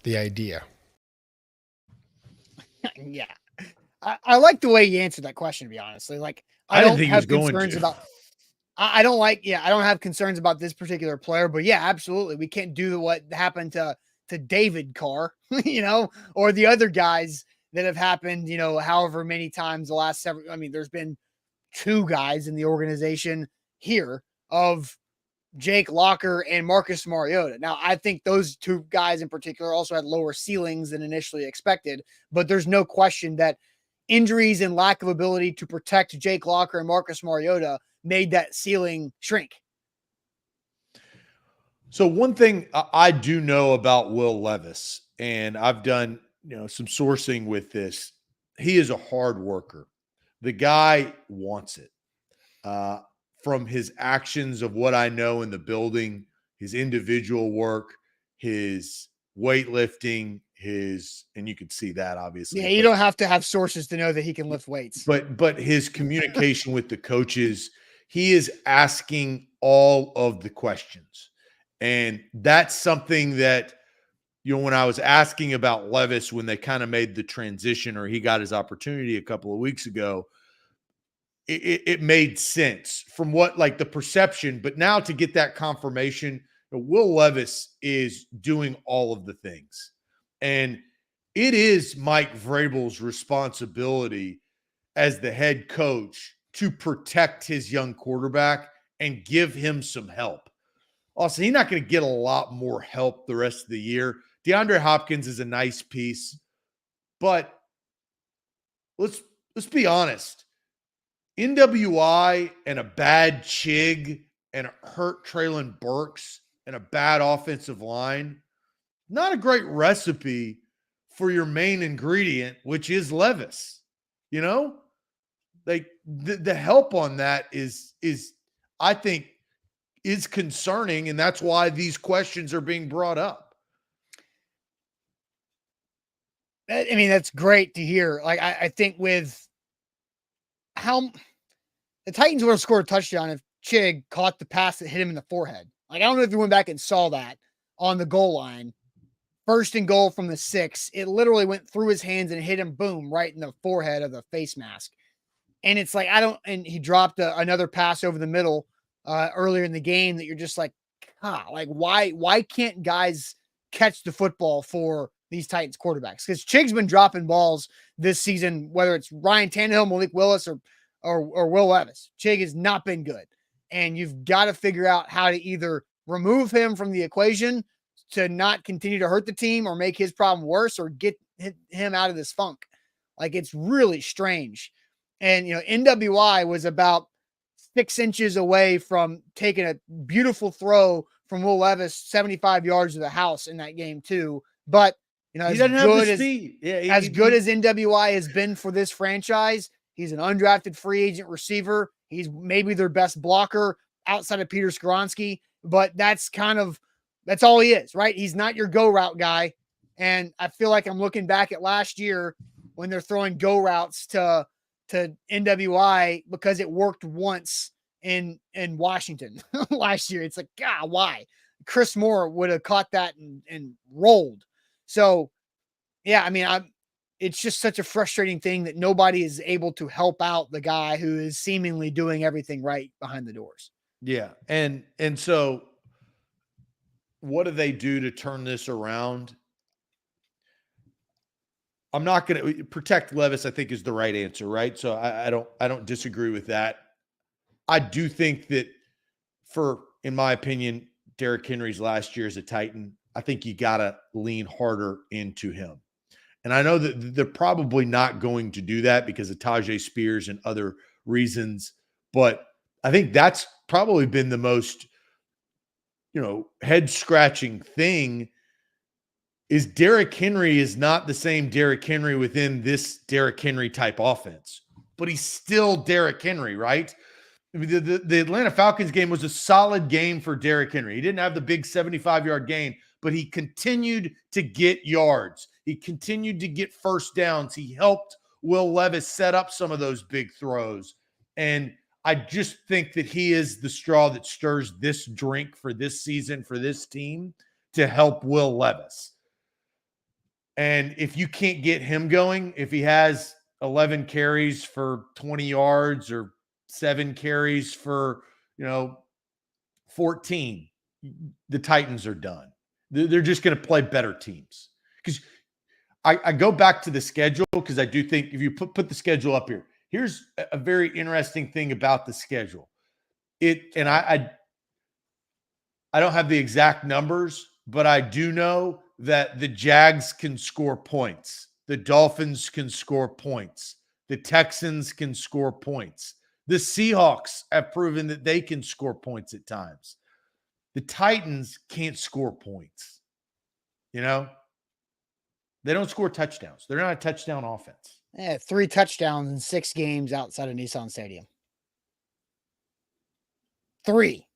idea. Yeah. I like the way you answered that question, to be honest. Like, I don't have concerns about, I don't have concerns about this particular player, but yeah, absolutely. We can't do what happened to David Carr, or the other guys that have happened, however many times the last several. I mean, there's been 2 guys in the organization here of Jake Locker and Marcus Mariota. Now, I think those 2 guys in particular also had lower ceilings than initially expected, but there's no question that injuries and lack of ability to protect Jake Locker and Marcus Mariota made that ceiling shrink. So one thing I do know about Will Levis, and I've done some sourcing with this, he is a hard worker. The guy wants it. From his actions of what I know in the building, his individual work, his weightlifting, and you could see that obviously. Yeah, you don't have to have sources to know that he can lift weights. But his communication with the coaches, he is asking all of the questions. And that's something that, when I was asking about Levis when they kind of made the transition or he got his opportunity a couple of weeks ago, it made sense from what like the perception, but now to get that confirmation, Will Levis is doing all of the things. And it is Mike Vrabel's responsibility as the head coach to protect his young quarterback and give him some help. Also, he's not going to get a lot more help the rest of the year. DeAndre Hopkins is a nice piece, but let's be honest. NWI and a bad Chig and a hurt Traylon Burks and a bad offensive line, not a great recipe for your main ingredient, which is Levis. Like the help on that is I think is concerning, and that's why these questions are being brought up. I mean, that's great to hear. Like, I think with how the Titans would have scored a touchdown if Chig caught the pass that hit him in the forehead. Like, I don't know if you went back and saw that on the goal line. 1st and goal from the 6. It literally went through his hands and hit him, boom, right in the forehead of the face mask. And it's like, and he dropped another pass over the middle earlier in the game that you're just like, like why can't guys catch the football for these Titans quarterbacks? Because Chig's been dropping balls this season, whether it's Ryan Tannehill, Malik Willis, or Will Levis. Chig has not been good. And you've got to figure out how to either remove him from the equation to not continue to hurt the team or make his problem worse or get him out of this funk. Like, it's really strange. And, NWI was about 6 inches away from taking a beautiful throw from Will Levis 75 yards to the house in that game too. But, he doesn't have the speed. As good as NWI has been for this franchise, he's an undrafted free agent receiver. He's maybe their best blocker outside of Peter Skoronski, but that's all he is, right? He's not your go route guy. And I feel like I'm looking back at last year when they're throwing go routes to NWI because it worked once in Washington last year. It's like, God, why? Chris Moore would have caught that and rolled. So, yeah, I mean, it's just such a frustrating thing that nobody is able to help out the guy who is seemingly doing everything right behind the doors. Yeah. And so what do they do to turn this around? I'm not going to protect Levis, I think is the right answer, right? So I don't disagree with that. I do think that in my opinion, Derrick Henry's last year as a Titan, I think you got to lean harder into him. And I know that they're probably not going to do that because of Tajay Spears and other reasons, but I think that's probably been the most, head-scratching thing is Derrick Henry is not the same Derrick Henry within this Derrick Henry type offense, but he's still Derrick Henry, right? I mean, the Atlanta Falcons game was a solid game for Derrick Henry. He didn't have the big 75-yard gain, but he continued to get yards. He continued to get first downs. He helped Will Levis set up some of those big throws. And I just think that he is the straw that stirs this drink for this season, for this team, to help Will Levis. And if you can't get him going, if he has 11 carries for 20 yards or 7 carries for, 14, the Titans are done. They're just going to play better teams. Because I go back to the schedule because I do think if you put the schedule up here, here's a very interesting thing about the schedule. I don't have the exact numbers, but I do know that the Jags can score points. The Dolphins can score points. The Texans can score points. The Seahawks have proven that they can score points at times. The Titans can't score points. They don't score touchdowns. They're not a touchdown offense. Yeah, 3 touchdowns in 6 games outside of Nissan Stadium. 3.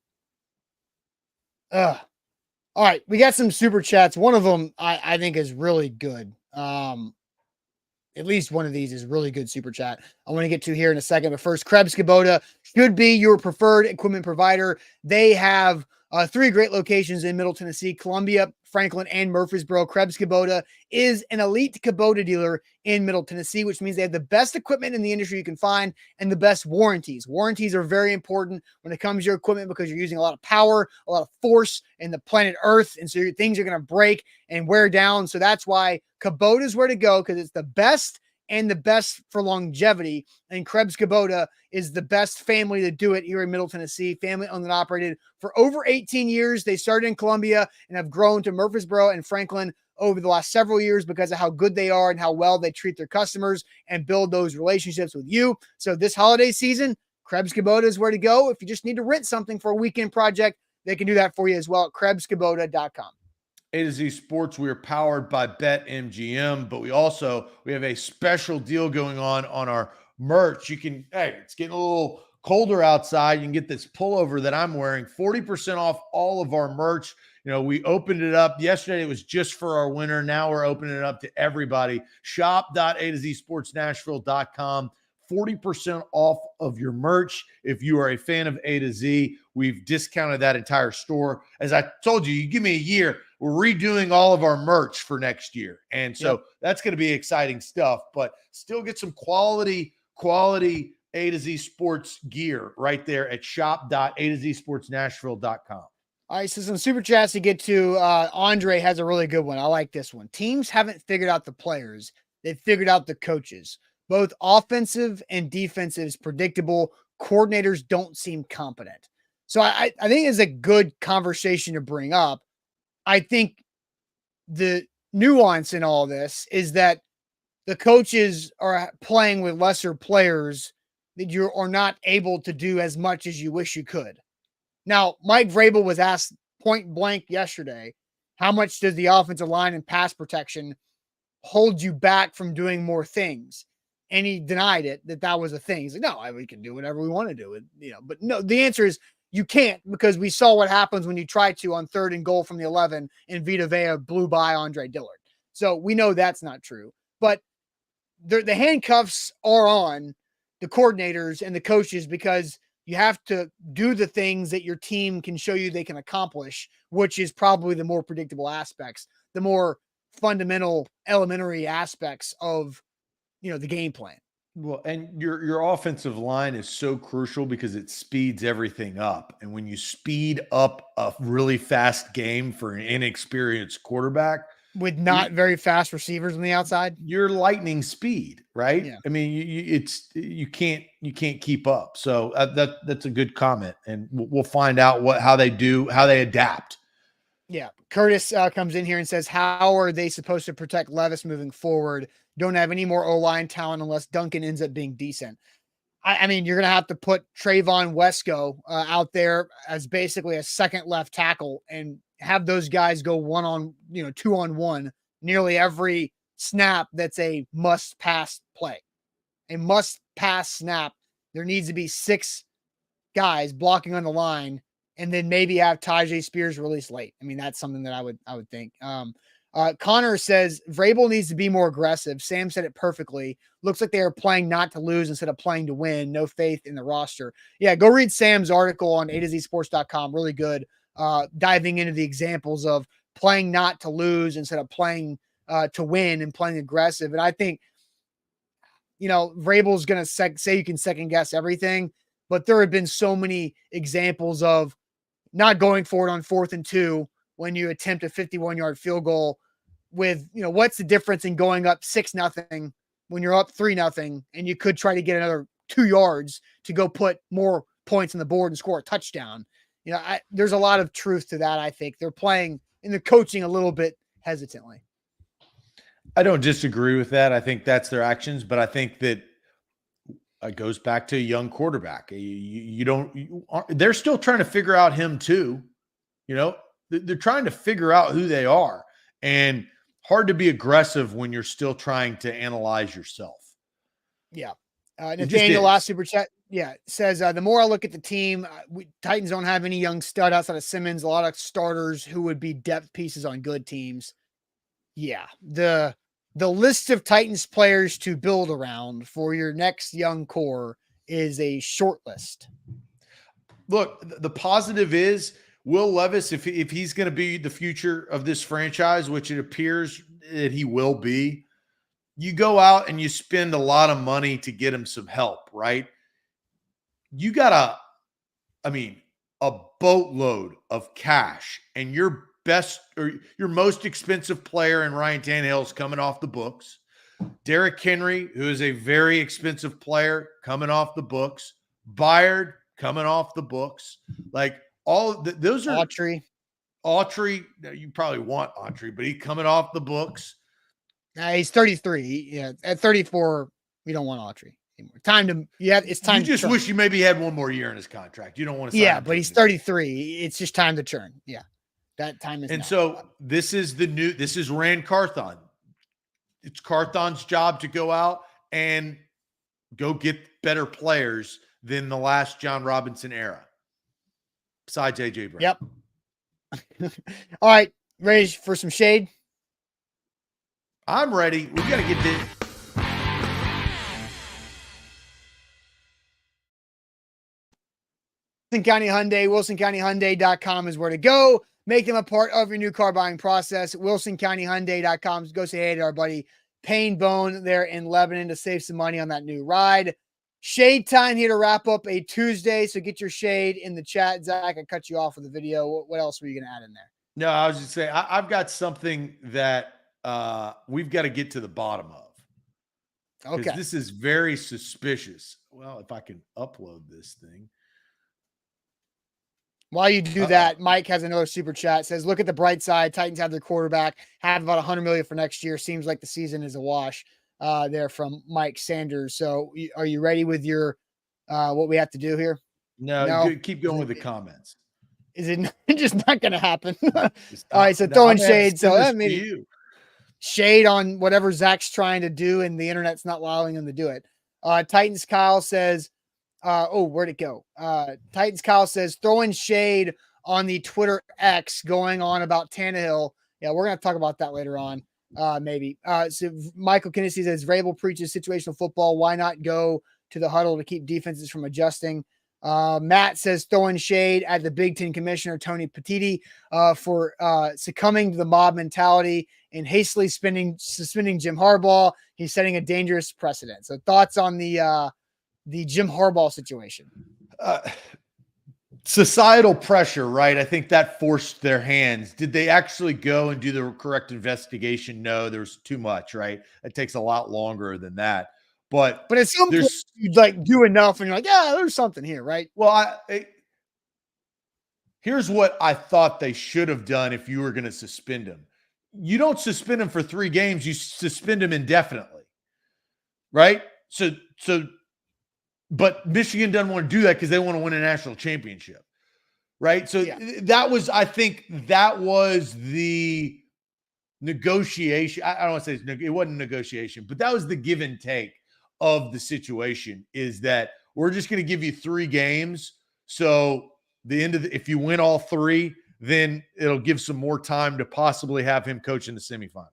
All right, we got some super chats. One of them I think is really good. At least one of these is really good super chat. I want to get to here in a second, but first, Krebs Kubota should be your preferred equipment provider. They have 3 great locations in Middle Tennessee: Columbia, Franklin, and Murfreesboro. Krebs Kubota is an elite Kubota dealer in Middle Tennessee, which means they have the best equipment in the industry you can find and the best warranties. Warranties are very important when it comes to your equipment because you're using a lot of power, a lot of force in the planet Earth, and so things are going to break and wear down. So that's why Kubota is where to go, because it's the best and the best for longevity. And Krebs Kubota is the best family to do it here in Middle Tennessee. Family owned and operated for over 18 years. They started in Columbia and have grown to Murfreesboro and Franklin over the last several years because of how good they are and how well they treat their customers and build those relationships with you. So this holiday season, Krebs Kubota is where to go. If you just need to rent something for a weekend project, they can do that for you as well at KrebsKubota.com. A to Z Sports, we are powered by BetMGM, but we have a special deal going on our merch. It's getting a little colder outside. You can get this pullover that I'm wearing, 40% off all of our merch. We opened it up yesterday. It was just for our winter. Now we're opening it up to everybody. Shop.A2ZSportsNashville.com. 40% off of your merch. If you are a fan of A to Z, we've discounted that entire store. As I told you, you give me a year, we're redoing all of our merch for next year. And so That's going to be exciting stuff, but still get some quality A to Z sports gear right there at shop.A2ZSportsNashville.com. All right, so some super chats to get to. Andre has a really good one. I like this one. Teams haven't figured out the players. They've figured out the coaches. Both offensive and defensive is predictable. Coordinators don't seem competent. So I think it's a good conversation to bring up. I think the nuance in all this is that the coaches are playing with lesser players that you are not able to do as much as you wish you could. Now, Mike Vrabel was asked point blank yesterday, how much does the offensive line and pass protection hold you back from doing more things? And he denied it, that was a thing. He's like, no, we can do whatever we want to do. But no, the answer is you can't, because we saw what happens when you try to on 3rd and goal from the 11 and Vita Vea blew by Andre Dillard. So we know that's not true. But the handcuffs are on the coordinators and the coaches, because you have to do the things that your team can show you they can accomplish, which is probably the more predictable aspects, the more fundamental, elementary aspects of the game plan. Well, and your offensive line is so crucial because it speeds everything up. And when you speed up a really fast game for an inexperienced quarterback with not very fast receivers on the outside, you're lightning speed, right? Yeah. I mean, you can't keep up. So that's a good comment, and we'll find out how they adapt. Yeah. Curtis comes in here and says, how are they supposed to protect Levis moving forward? Don't have any more O-line talent unless Duncan ends up being decent. I mean, you're going to have to put Trayvon Wesco out there as basically a second left tackle and have those guys go 2-on-1 nearly every snap. That's a must pass play, a must pass snap. There needs to be 6 guys blocking on the line, and then maybe have Tajay Spears released late. I mean, that's something that I would think. Connor says Vrabel needs to be more aggressive. Sam said it perfectly. Looks like they are playing not to lose instead of playing to win. No faith in the roster. Yeah, go read Sam's article on A2ZSports.com. Really good. Diving into the examples of playing not to lose instead of playing to win and playing aggressive. And I think, Vrabel's going to say you can second guess everything, but there have been so many examples of not going for it on 4th and 2 when you attempt a 51-yard field goal with, what's the difference in going up 6-0 when you're up 3-0 and you could try to get another 2 yards to go put more points on the board and score a touchdown. There's a lot of truth to that. I think they're playing and they're coaching a little bit hesitantly. I don't disagree with that. I think that's their actions, but I think that it goes back to a young quarterback. They're still trying to figure out him too. They're trying to figure out who they are, and hard to be aggressive when you're still trying to analyze yourself. Yeah. Nathaniel, last super chat. Yeah, says the more I look at the team, Titans don't have any young stud outside of Simmons. A lot of starters who would be depth pieces on good teams. Yeah, the list of Titans players to build around for your next young core is a short list. Look, the positive is Will Levis, if he's going to be the future of this franchise, which it appears that he will be, you go out and you spend a lot of money to get him some help, right? You got a boatload of cash, and your best or your most expensive player in Ryan Tannehill is coming off the books. Derrick Henry, who is a very expensive player, coming off the books. Byard coming off the books. Like those are Autry. You probably want Autry, but he's coming off the books. He's 33. Yeah, at 34, we don't want Autry anymore. It's time. You just wish you maybe had one more year in his contract. You don't want to. Yeah, but he's 33. It's just time to churn. Yeah, that time is. And so this is Rand Carthon. It's Carthon's job to go out and go get better players than the last John Robinson era. Besides AJ Brown. Yep. All right, ready for some shade? I'm ready. We got to get this. Wilson County Hyundai, WilsonCountyHyundai.com is where to go. Make them a part of your new car buying process. WilsonCountyHyundai.com. Go say hey to our buddy Payne Bone there in Lebanon to save some money on that new ride. Shade time here to wrap up a Tuesday. So get your shade in the chat. Zach, I cut you off with the video. What else were you going to add in there? No, I was just saying, I've got something that we've got to get to the bottom of. Okay. This is very suspicious. Well, if I can upload this thing. While you do that, Mike has another super chat. It says, look at the bright side. Titans have their quarterback, have about $100 million for next year. Seems like the season is a wash there from Mike Sanders. So are you ready with your what we have to do here? No? Keep going with the comments. Is it just not going to happen? All right, so throwing shade. So that means shade on whatever Zach's trying to do, and the internet's not allowing him to do it. Titans Kyle says, where'd it go? Titans Kyle says, throwing shade on the Twitter X going on about Tannehill. Yeah, we're going to talk about that later on, maybe. So Michael Kinney says, Vrabel preaches situational football. Why not go to the huddle to keep defenses from adjusting? Matt says, throwing shade at the Big Ten commissioner, Tony Petitti, for succumbing to the mob mentality and hastily suspending Jim Harbaugh. He's setting a dangerous precedent. So thoughts on the Jim Harbaugh situation? Societal pressure, right? I think that forced their hands. Did they actually go and do the correct investigation? No, there's too much, right? It takes a lot longer than that. But at some point, you'd like do enough and you're like, yeah, there's something here, right? Well, here's what I thought they should have done if you were going to suspend him. You don't suspend him for 3 games. You suspend him indefinitely, right? But Michigan doesn't want to do that because they want to win a national championship, right? So I think that was the negotiation. I don't want to say it wasn't negotiation, but that was the give and take of the situation, is that we're just going to give you 3 games. So if you win all 3, then it'll give some more time to possibly have him coach in the semifinals.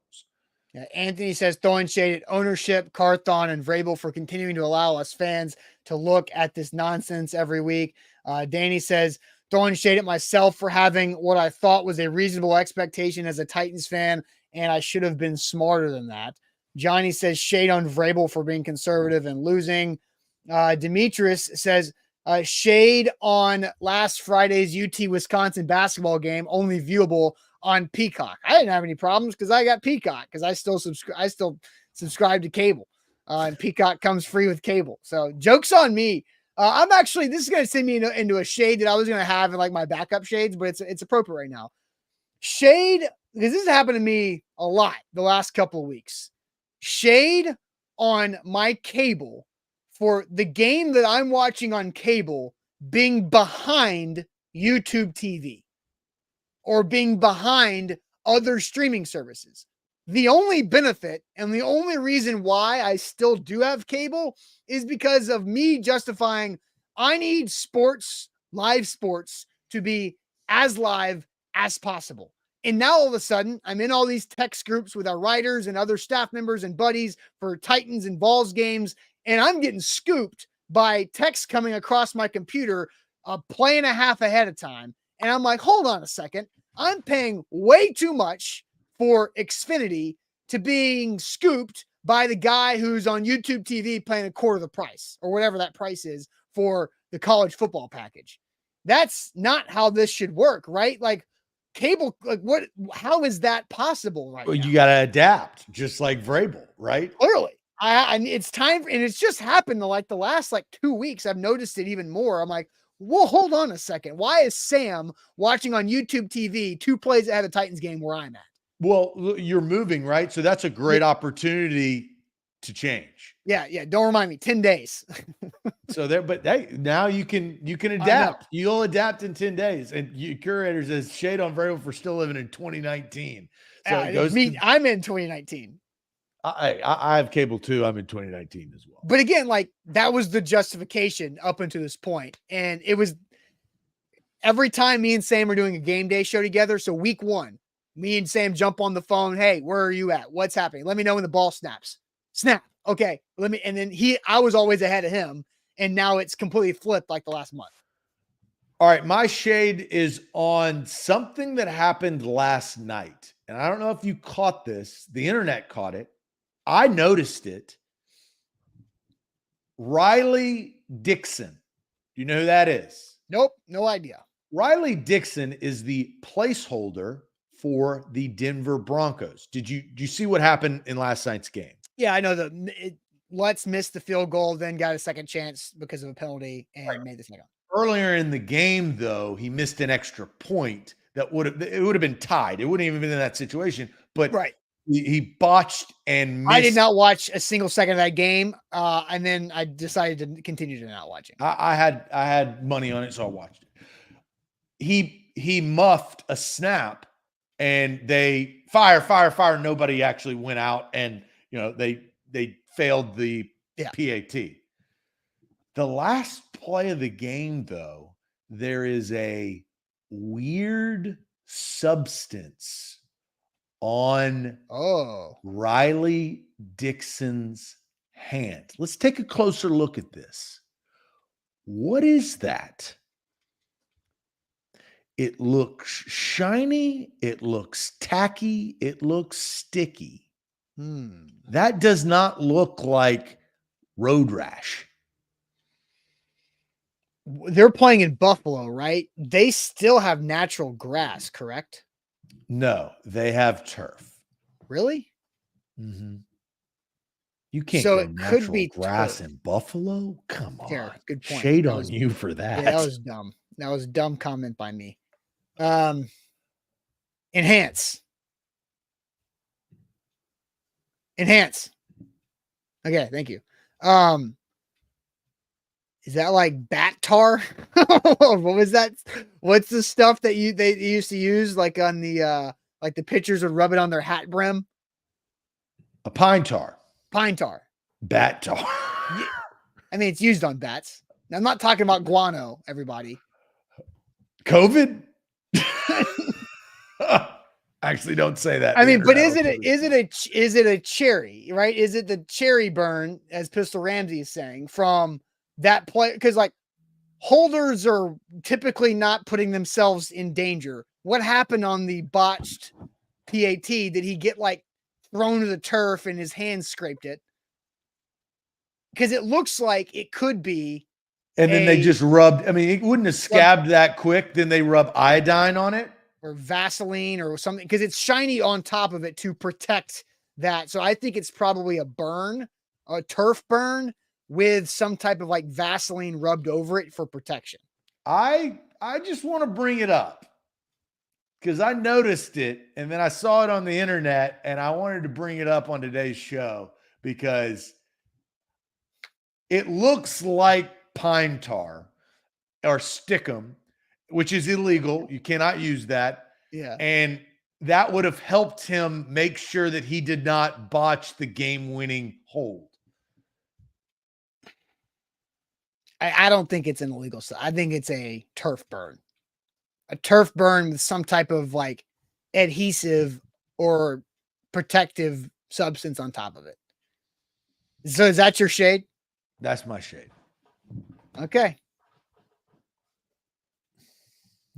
Yeah, Anthony says, throwing shade at ownership, Carthon, and Vrabel for continuing to allow us fans to look at this nonsense every week. Danny says, throwing shade at myself for having what I thought was a reasonable expectation as a Titans fan, and I should have been smarter than that. Johnny says, shade on Vrabel for being conservative and losing. Demetrius says, shade on last Friday's UT-Wisconsin basketball game, only viewable on Peacock. I didn't have any problems because I got Peacock because I still subscribe to cable, and Peacock comes free with cable. So joke's on me. This is going to send me into a shade that I was going to have in like my backup shades, but it's appropriate right now. Shade, because this has happened to me a lot the last couple of weeks. Shade on my cable for the game that I'm watching on cable being behind YouTube TV or being behind other streaming services. The only benefit and the only reason why I still do have cable is because of me justifying I need live sports, to be as live as possible. And now all of a sudden, I'm in all these text groups with our writers and other staff members and buddies for Titans and Vols games, and I'm getting scooped by text coming across my computer a play and a half ahead of time. And I'm like, hold on a second. I'm paying way too much for Xfinity to being scooped by the guy who's on YouTube TV paying a quarter of the price or whatever that price is for the college football package. That's not how this should work, right? Like cable, like how is that possible right Well, now? you got to adapt, just like Vrabel, right? Clearly. It's time, and it's just happened to like the last 2 weeks. I've noticed it even more. I'm like, well, hold on a second. Why is Sam watching on YouTube TV 2 plays ahead of Titans game where I'm at? Well, you're moving, right? So that's a great opportunity to change. Yeah. Don't remind me. 10 days. So now you can adapt. You'll adapt in 10 days. And Curator says shade on Vrabel for still living in 2019. So it goes. I'm in 2019. I have cable too. I'm in 2019 as well. But again, that was the justification up until this point. And it was every time me and Sam are doing a game day show together. So week 1, me and Sam jump on the phone. Hey, where are you at? What's happening? Let me know when the ball snaps. Snap. Okay. And then I was always ahead of him. And now it's completely flipped like the last month. All right. My shade is on something that happened last night. And I don't know if you caught this. The internet caught it. I noticed it. Riley Dixon. Do you know who that is? Nope. No idea. Riley Dixon is the placeholder for the Denver Broncos. Did you see what happened in last night's game? Yeah, I know Lutz missed the field goal, then got a second chance because of a penalty and made the second. Earlier in the game, though, he missed an extra point that would have been tied. It wouldn't even been in that situation, but he botched and missed. I did not watch a single second of that game, and then I decided to continue to not watch it. I had money on it, so I watched it. He muffed a snap, and they fire. Nobody actually went out, and they failed the PAT. The last play of the game, though, there is a weird substance on Riley Dixon's hand. Let's take a closer look at this. What is that? It looks shiny. It looks tacky. It looks sticky. That does not look like road rash. They're playing in Buffalo, right? They still have natural grass, correct? No, they have turf. Really? Mm-hmm. You can't grow natural grass turf in Buffalo? Come on. Fair. Good point. Shade on you for that. Yeah, that was dumb. That was a dumb comment by me. Enhance. Okay, thank you. Is that like bat tar? What was that? What's the stuff that they used to use on the like the pitchers would rub it on their hat brim? A pine tar. Pine tar. Bat tar. Yeah. I mean, it's used on bats. Now, I'm not talking about guano, everybody. COVID? Actually, don't say that. I mean, but is it a cherry, right? Is it the cherry burn, as Pistol Ramsey is saying, from that play? Because holders are typically not putting themselves in danger. What happened on the botched PAT? Did he get thrown to the turf and his hand scraped it? Because it looks like it could be. And then they just rubbed. I mean, it wouldn't have scabbed that quick. Then they rub iodine on it. Or Vaseline or something, because it's shiny on top of it to protect that. So I think it's probably a turf burn with some type of Vaseline rubbed over it for protection. I just want to bring it up because I noticed it and then I saw it on the internet and I wanted to bring it up on today's show because it looks like pine tar or stickum, which is illegal. You cannot use that. Yeah. And that would have helped him make sure that he did not botch the game-winning hold. I don't think it's an illegal. I think it's a turf burn. A turf burn with some type of like adhesive or protective substance on top of it. So is that your shade? That's my shade. Okay.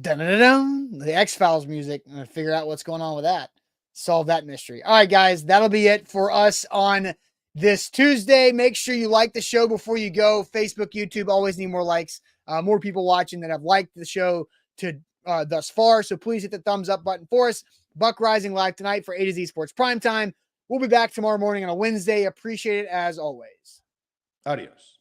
Dun-dun-dun-dun. The X-Files music. I'm going to figure out what's going on with that. Solve that mystery. All right, guys, that'll be it for us on this Tuesday. Make sure you like the show before you go. Facebook, YouTube, always need more likes. More people watching that have liked the show thus far. So please hit the thumbs up button for us. Buck Rising live tonight for A to Z Sports Primetime. We'll be back tomorrow morning on a Wednesday. Appreciate it as always. Adios.